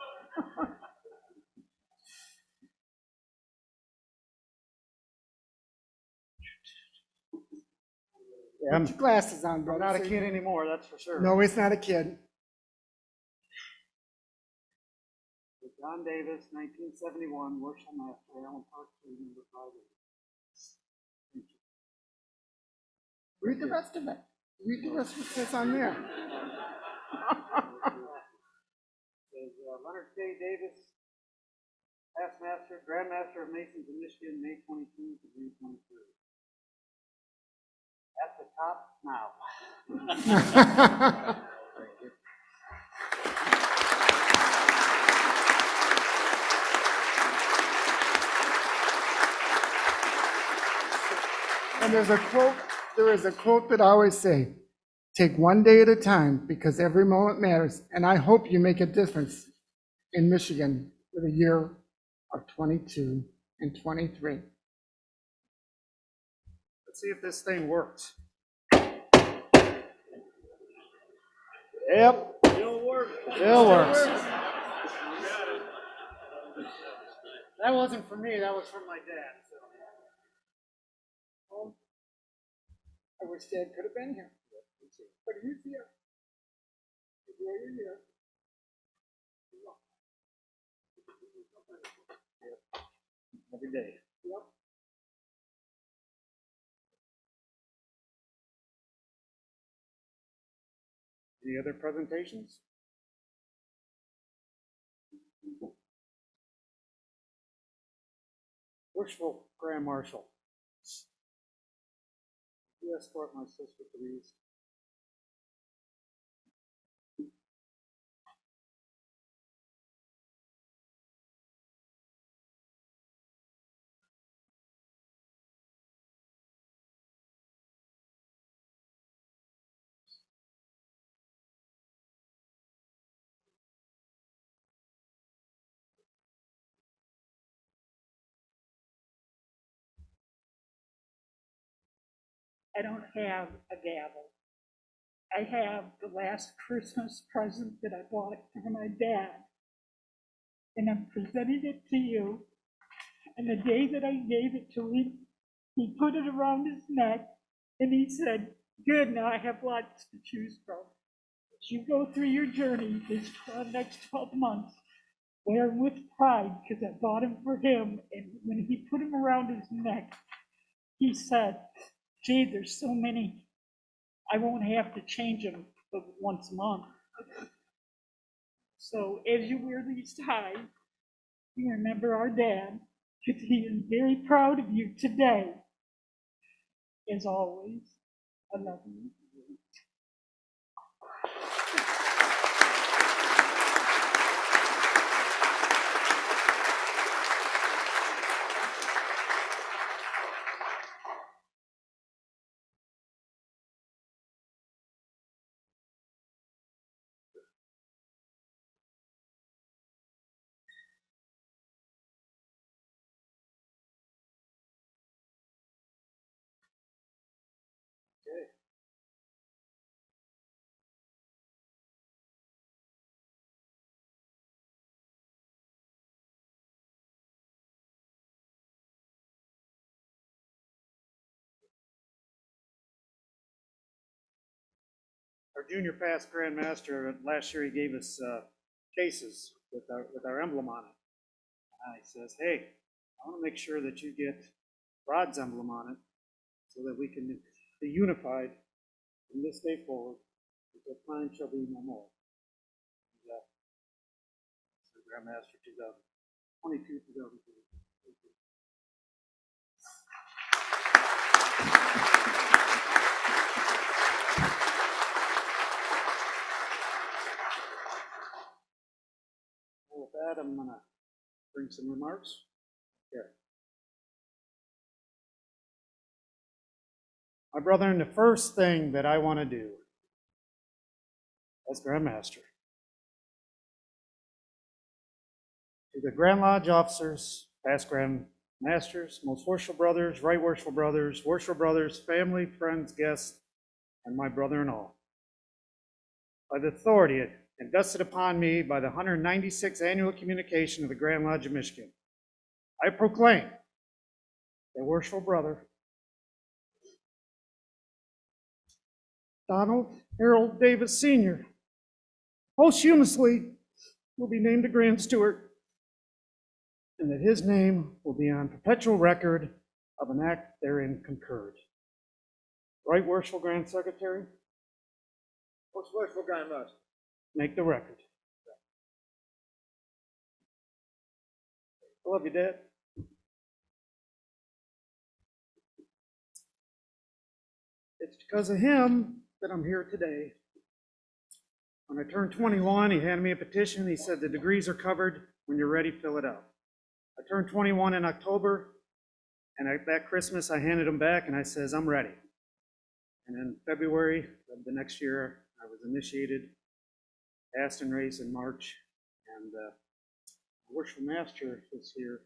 Yeah, Put your glasses on, I'm brother. not a so you- kid anymore, that's for sure. No, he's not a kid. John Davis, 1971, worshipful master, Allen Park, number 5. Read the rest of it. Read the rest of what says on there. Says Leonard K. Davis, past master, Grand Master of Masons in Michigan, May 22 to June 23. At the top now. And there is a quote that I always say, take one day at a time because every moment matters. And I hope you make a difference in Michigan for the year of 22 and 23. Let's see if this thing works. Yep. It'll work. Still works. That wasn't for me, that was from my dad. Well, I wish Dad could have been here. But he's here. He's right here. Every day. Yep. Any other presentations? Worshipful Grand Marshal. You escort my sister, please. I don't have a gavel. I have the last Christmas present that I bought for my dad. And I'm presenting it to you. And the day that I gave it to him, he put it around his neck and he said, good, now I have lots to choose from. As you go through your journey this next 12 months, wear him with pride because I bought him for him. And when he put him around his neck, he said, gee, there's so many, I won't have to change them but once a month. So as you wear these ties, you remember our dad, because he is very proud of you today. As always, I love you. our junior past Grand Master, last year he gave us cases with our emblem on it. And he says, hey, I want to make sure that you get Rod's emblem on it so that we can be unified from this day forward, until time shall be no more. So Grand Master 2022, 2023. With that, I'm gonna bring some remarks. Okay. My brethren, the first thing that I want to do as Grand Master, to the Grand Lodge officers, past Grand Masters, most worshipful brothers, right worshipful brothers, family, friends, guests, and my brother-in-law, by the authority invested upon me by the 196th Annual Communication of the Grand Lodge of Michigan, I proclaim that worshipful brother Donald Harold Davis Sr. posthumously will be named a Grand Steward, and that his name will be on perpetual record of an act therein concurred. Right, worshipful Grand Secretary? Most worshipful Grand Master. Make the record. I love you, Dad. It's because of him that I'm here today. When I turned 21, he handed me a petition. He said, the degrees are covered. When you're ready, fill it out. I turned 21 in October, and that Christmas, I handed him back, and I says, I'm ready. And in February of the next year, I was initiated, passed and raised in March, and the worshipful master is here,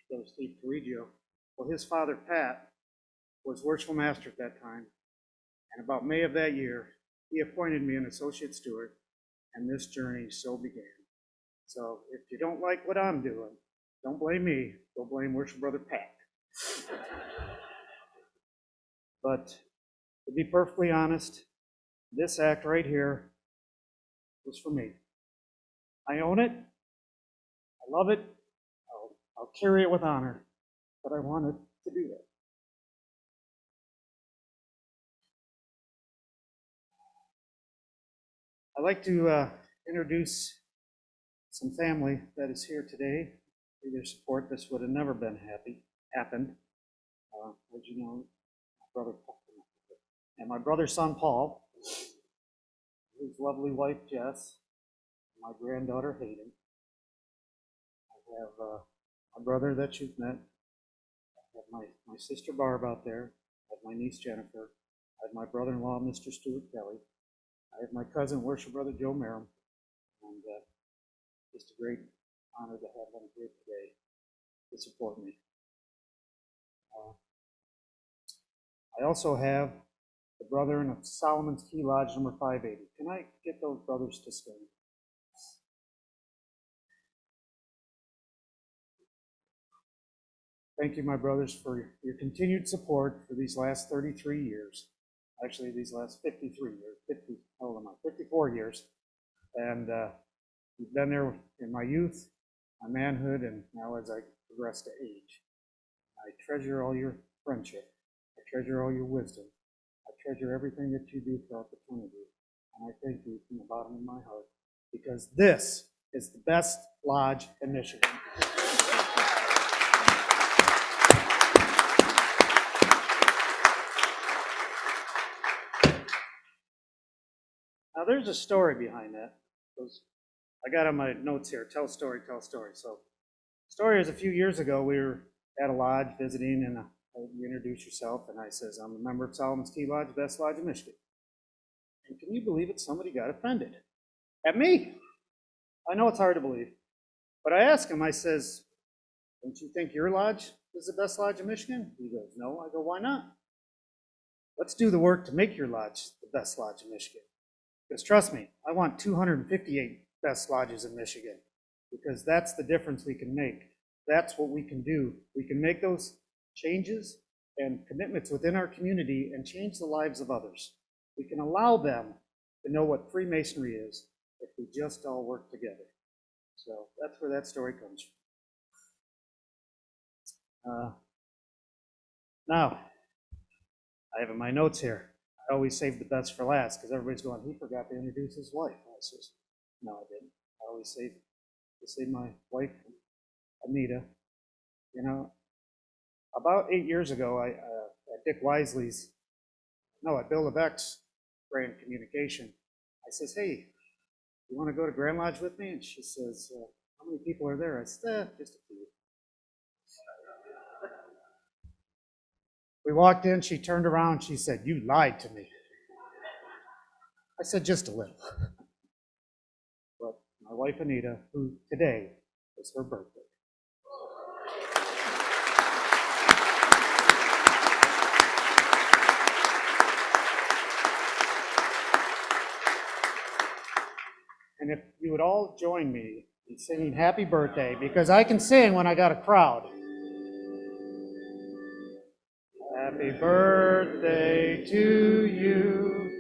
Brother Steve Correggio. Well, his father, Pat, was worshipful master at that time, and about May of that year, he appointed me an associate steward, and this journey so began. So if you don't like what I'm doing, don't blame me, go blame worshipful brother Pat. But to be perfectly honest, this act right here was for me. I own it. I love it. I'll carry it with honor, but I wanted to do that. I'd like to introduce some family that is here today. Through their support, this would have never been happened. As you know, my brother and my brother's son Paul, his lovely wife Jess, my granddaughter Hayden. I have my brother that you've met. I have my sister Barb out there. I have my niece Jennifer. I have my brother-in-law Mr. Stuart Kelly. I have my cousin, worship brother Joe Merrim, and just a great honor to have them here today to support me. I also have the brethren of Solomon's Key Lodge number 580. Can I get those brothers to stand? Thank you, my brothers, for your continued support for these last 33 years. Actually, these last 53 years, 54 years. And you've been there in my youth, my manhood, and now as I progress to age. I treasure all your friendship. I treasure all your wisdom. I treasure everything that you do throughout the eternity. And I thank you from the bottom of my heart, because this is the best lodge in Michigan. Now, there's a story behind that. I got on my notes here, tell story, tell story. So, the story is a few years ago, we were at a lodge visiting, and you introduce yourself, and I says, I'm a member of Solomon's Key Lodge, best lodge in Michigan. And can you believe it? Somebody got offended at me. I know it's hard to believe. But I asked him, I says, don't you think your lodge is the best lodge in Michigan? He goes, no. I go, why not? Let's do the work to make your lodge the best lodge in Michigan. Because trust me, I want 258 best lodges in Michigan, because that's the difference we can make. That's what we can do. We can make those changes and commitments within our community and change the lives of others. We can allow them to know what Freemasonry is if we just all work together. So that's where that story comes from. Now, I have in my notes here, I always save the best for last because everybody's going, he forgot to introduce his wife. I says, no, I didn't. I always save my wife, Anita. You know, about 8 years ago, at Dick Wisely's, no, at Bill Levesque's Grand Communication, I says, hey, you want to go to Grand Lodge with me? And she says, how many people are there? I said, just a few. We walked in, she turned around, she said, you lied to me. I said, just a little. But my wife Anita, who today is her birthday. And if you would all join me in singing happy birthday, because I can sing when I got a crowd. Happy birthday to you.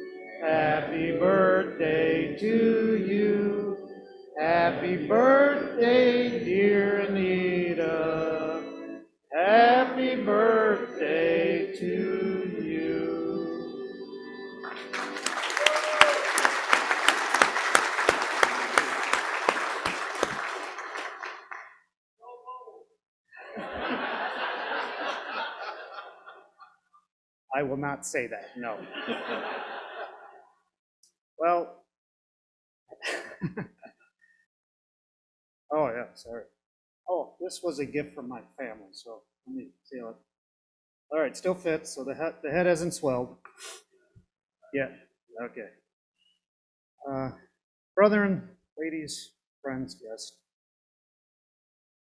Happy birthday to you. Happy birthday, dear Anita. Happy birthday to you. I will not say that, no. Well, oh yeah, sorry. Oh, this was a gift from my family, so let me seal it. All right, still fits, so the head hasn't swelled yet. Okay. Brethren, ladies, friends, guests.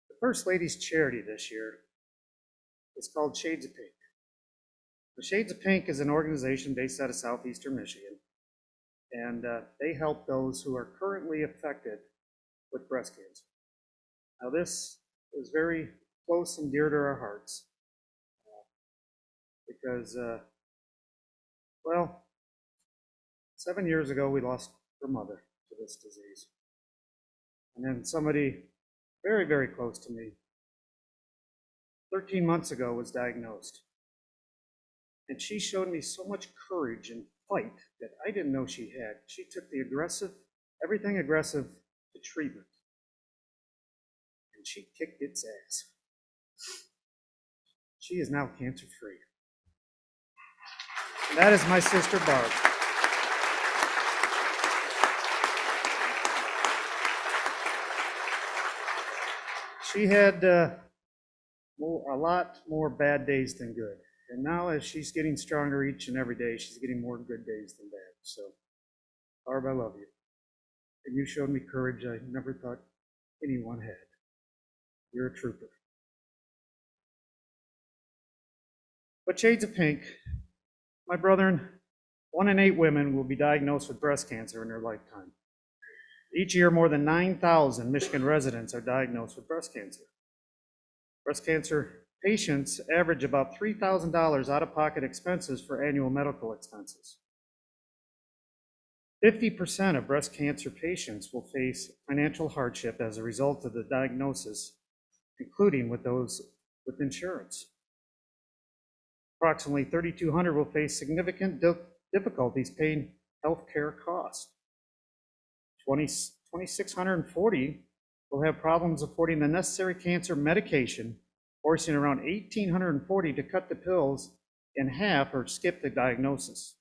The First Lady's charity this year is called Shades of Pink. The Shades of Pink is an organization based out of southeastern Michigan, and they help those who are currently affected with breast cancer. Now, this is very close and dear to our hearts because, well, 7 years ago we lost her mother to this disease. And then somebody very, very close to me, 13 months ago, was diagnosed. And she showed me so much courage and fight that I didn't know she had. She took the everything aggressive to treatment. And she kicked its ass. She is now cancer-free. And that is my sister Barb. She had a lot more bad days than good. And now as she's getting stronger each and every day, she's getting more good days than bad. So, Barb, I love you. And you showed me courage I never thought anyone had. You're a trooper. But Shades of Pink, my brethren, 1 in 8 women will be diagnosed with breast cancer in their lifetime. Each year, more than 9,000 Michigan residents are diagnosed with breast cancer. Breast cancer patients average about $3,000 out-of-pocket expenses for annual medical expenses. 50% of breast cancer patients will face financial hardship as a result of the diagnosis, including with those with insurance. Approximately 3,200 will face significant difficulties paying health care costs. 2,640 will have problems affording the necessary cancer medication, forcing around 1,840 to cut the pills in half or skip the diagnosis.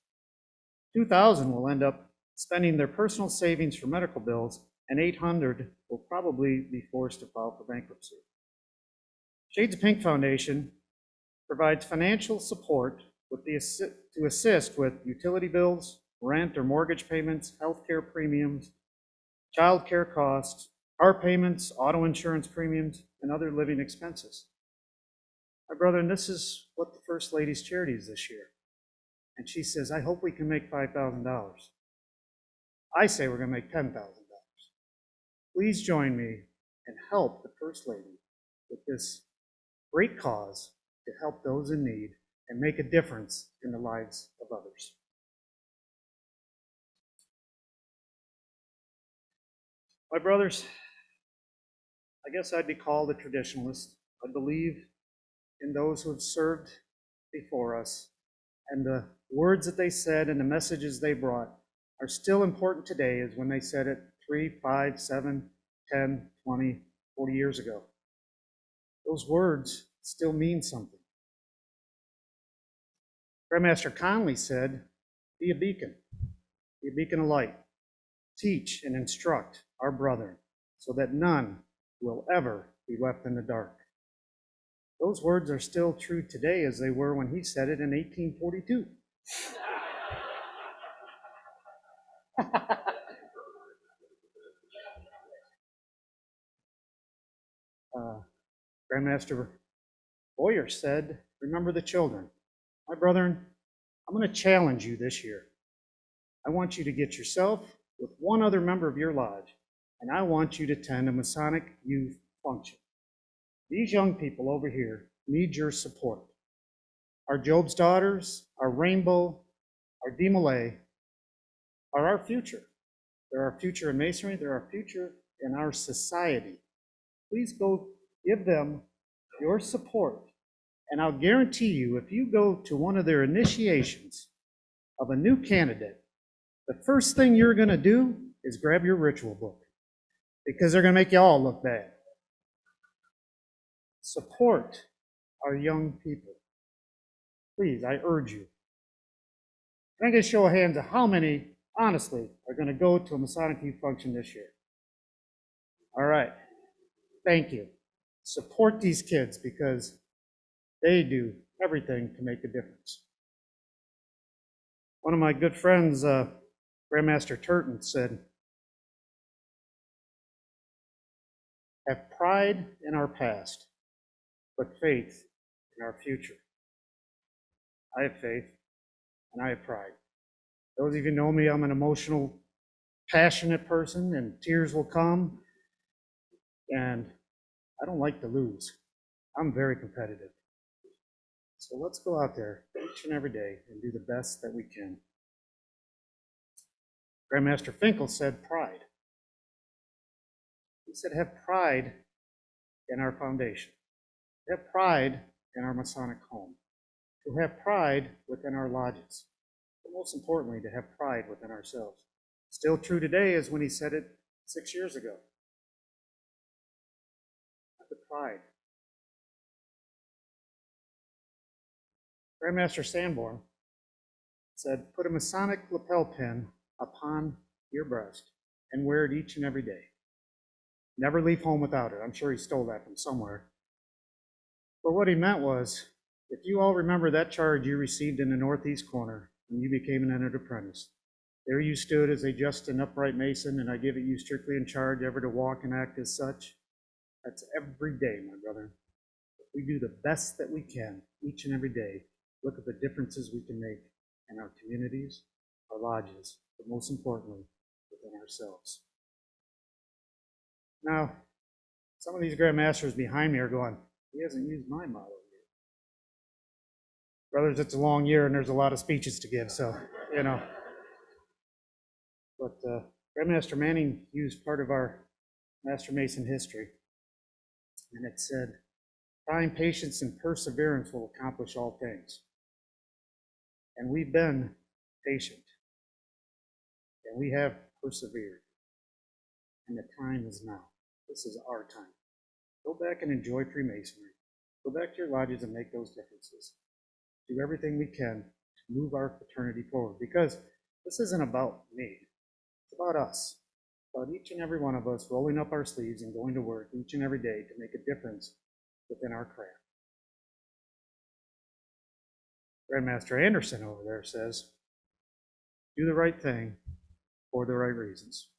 2,000 will end up spending their personal savings for medical bills, and 800 will probably be forced to file for bankruptcy. Shades of Pink Foundation provides financial support to assist with utility bills, rent or mortgage payments, healthcare premiums, child care costs, car payments, auto insurance premiums, and other living expenses. My brother, and this is what the First Lady's charity is this year. And she says, I hope we can make $5,000. I say we're going to make $10,000. Please join me and help the First Lady with this great cause to help those in need and make a difference in the lives of others. My brothers, I guess I'd be called a traditionalist. I believe in those who have served before us, and the words that they said and the messages they brought are still important today as when they said it 3, 5, 7, 10, 20, 40 years ago. Those words still mean something. Grandmaster Conley said, be a beacon of light. Teach and instruct our brethren so that none will ever be left in the dark. Those words are still true today as they were when he said it in 1842. Grandmaster Boyer said, remember the children. My brethren, I'm going to challenge you this year. I want you to get yourself with one other member of your lodge, and I want you to attend a Masonic youth function. These young people over here need your support. Our Job's Daughters, our Rainbow, our DeMolay are our future. They're our future in Masonry. They're our future in our society. Please go give them your support. And I'll guarantee you, if you go to one of their initiations of a new candidate, the first thing you're going to do is grab your ritual book, because they're going to make you all look bad. Support our young people. Please, I urge you. Can I get a show of hands of how many, honestly, are going to go to a Masonic youth function this year? All right. Thank you. Support these kids because they do everything to make a difference. One of my good friends, Grandmaster Turton, said, have pride in our past, but faith in our future. I have faith and I have pride. Those of you who know me, I'm an emotional, passionate person, and tears will come. And I don't like to lose. I'm very competitive. So let's go out there each and every day and do the best that we can. Grandmaster Finkel said pride. He said have pride in our foundation. Have pride in our Masonic home. To have pride within our lodges. But most importantly, to have pride within ourselves. Still true today as when he said it 6 years ago. Have the pride. Grandmaster Sanborn said, put a Masonic lapel pin upon your breast and wear it each and every day. Never leave home without it. I'm sure he stole that from somewhere. But what he meant was, if you all remember that charge you received in the northeast corner when you became an entered apprentice, there you stood as a just and upright Mason, and I give it you strictly in charge ever to walk and act as such. That's every day, my brother. If we do the best that we can each and every day, look at the differences we can make in our communities, our lodges, but most importantly, within ourselves. Now, some of these Grand Masters behind me are going, he hasn't used my motto yet. Brothers, it's a long year and there's a lot of speeches to give, so, you know. But Grandmaster Manning used part of our Master Mason history, and it said, time, patience, and perseverance will accomplish all things. And we've been patient, and we have persevered, and the time is now. This is our time. Go back and enjoy Freemasonry. Go back to your lodges and make those differences. Do everything we can to move our fraternity forward, because this isn't about me. It's about us. It's about each and every one of us rolling up our sleeves and going to work each and every day to make a difference within our craft. Grandmaster Anderson over there says, do the right thing for the right reasons.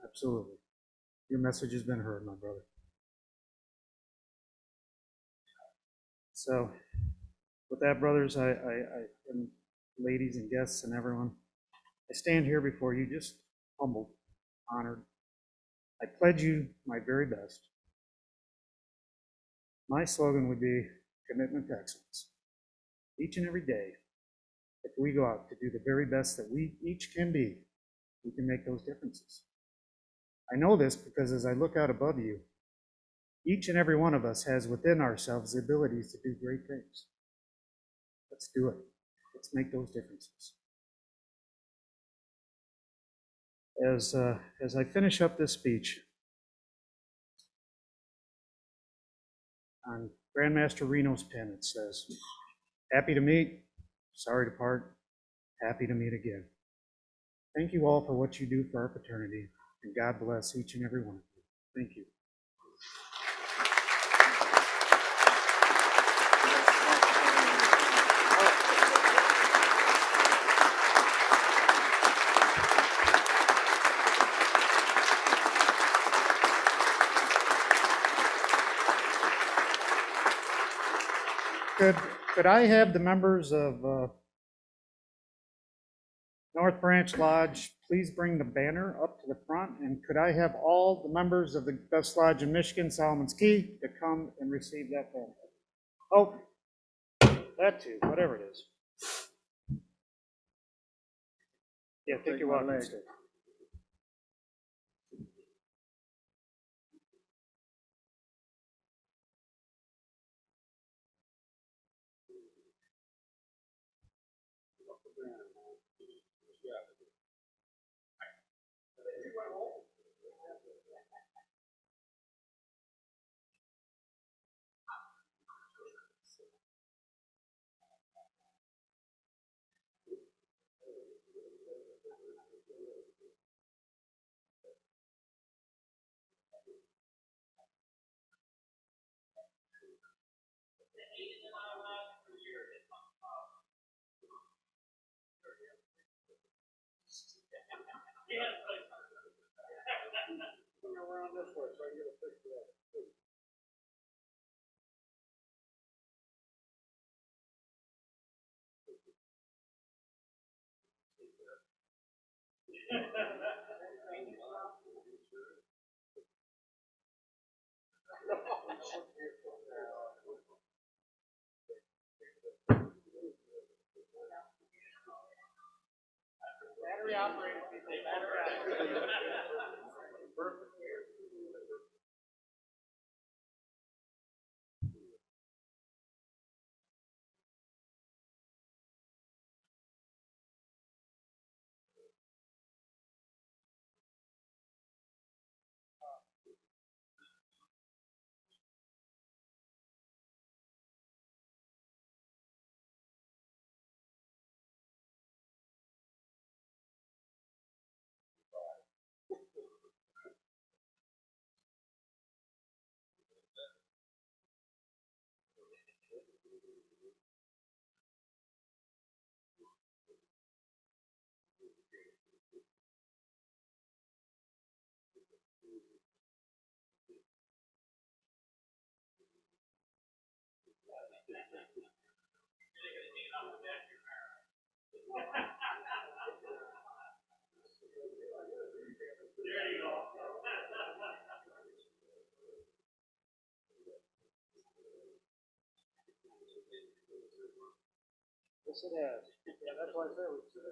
Absolutely. Your message has been heard, my brother. So, with that, brothers, and ladies and guests and everyone, I stand here before you just humbled, honored. I pledge you my very best. My slogan would be commitment to excellence. Each and every day, if we go out to do the very best that we each can be, we can make those differences. I know this because as I look out above you, each and every one of us has within ourselves the abilities to do great things. Let's do it. Let's make those differences. As I finish up this speech, on Grandmaster Reno's pen it says, "Happy to meet, sorry to part, happy to meet again." Thank you all for what you do for our fraternity, and God bless each and every one of you. Thank you. Could I have the members of North Branch Lodge please bring the banner up to the front? And could I have all the members of the Best Lodge in Michigan, Solomon's Key, to come and receive that banner? Oh, that too, whatever it is. Yeah, take your walking stick. Battery operated, people, battery operated. Yes, it has. Yeah, that's why I said we should.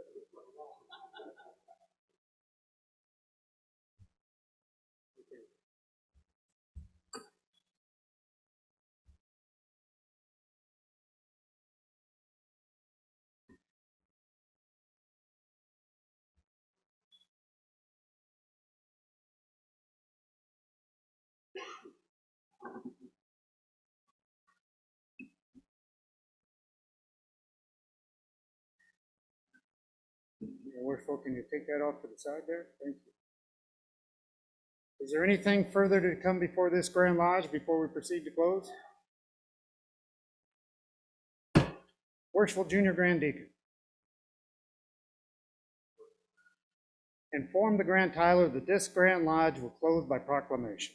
Worshipful, can you take that off to the side there? Thank you. Is there anything further to come before this Grand Lodge before we proceed to close? Worshipful Junior Grand Deacon. Inform the Grand Tyler that this Grand Lodge will close by proclamation.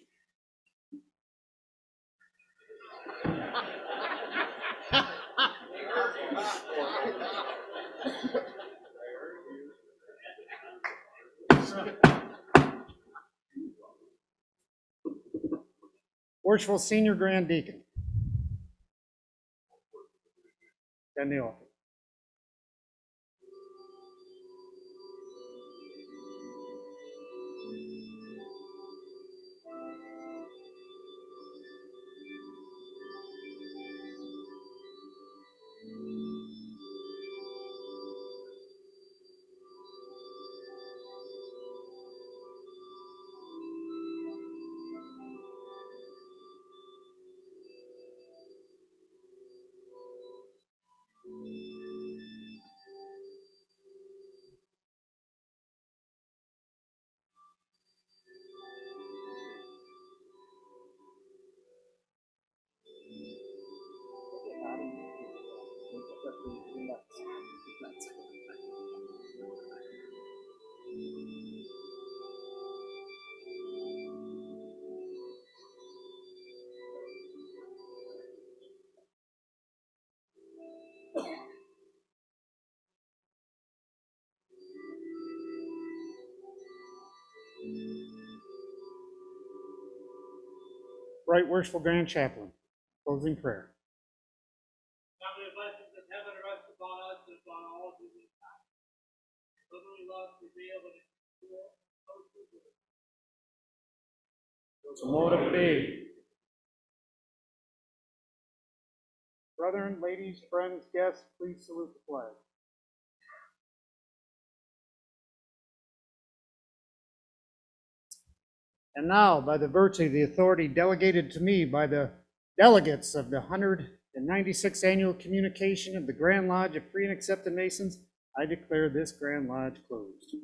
Worshipful Senior Grand Deacon. Stand the office. Right Worshipful Grand Chaplain. Closing prayer. Now may the blessings of heaven rest upon us and upon all who live now. Brotherly love prevail in pure, social good. Motive Dei. Brethren, ladies, friends, guests, please salute the flag. And now, by the virtue of the authority delegated to me by the delegates of the 196th Annual Communication of the Grand Lodge of Free and Accepted Masons, I declare this Grand Lodge closed.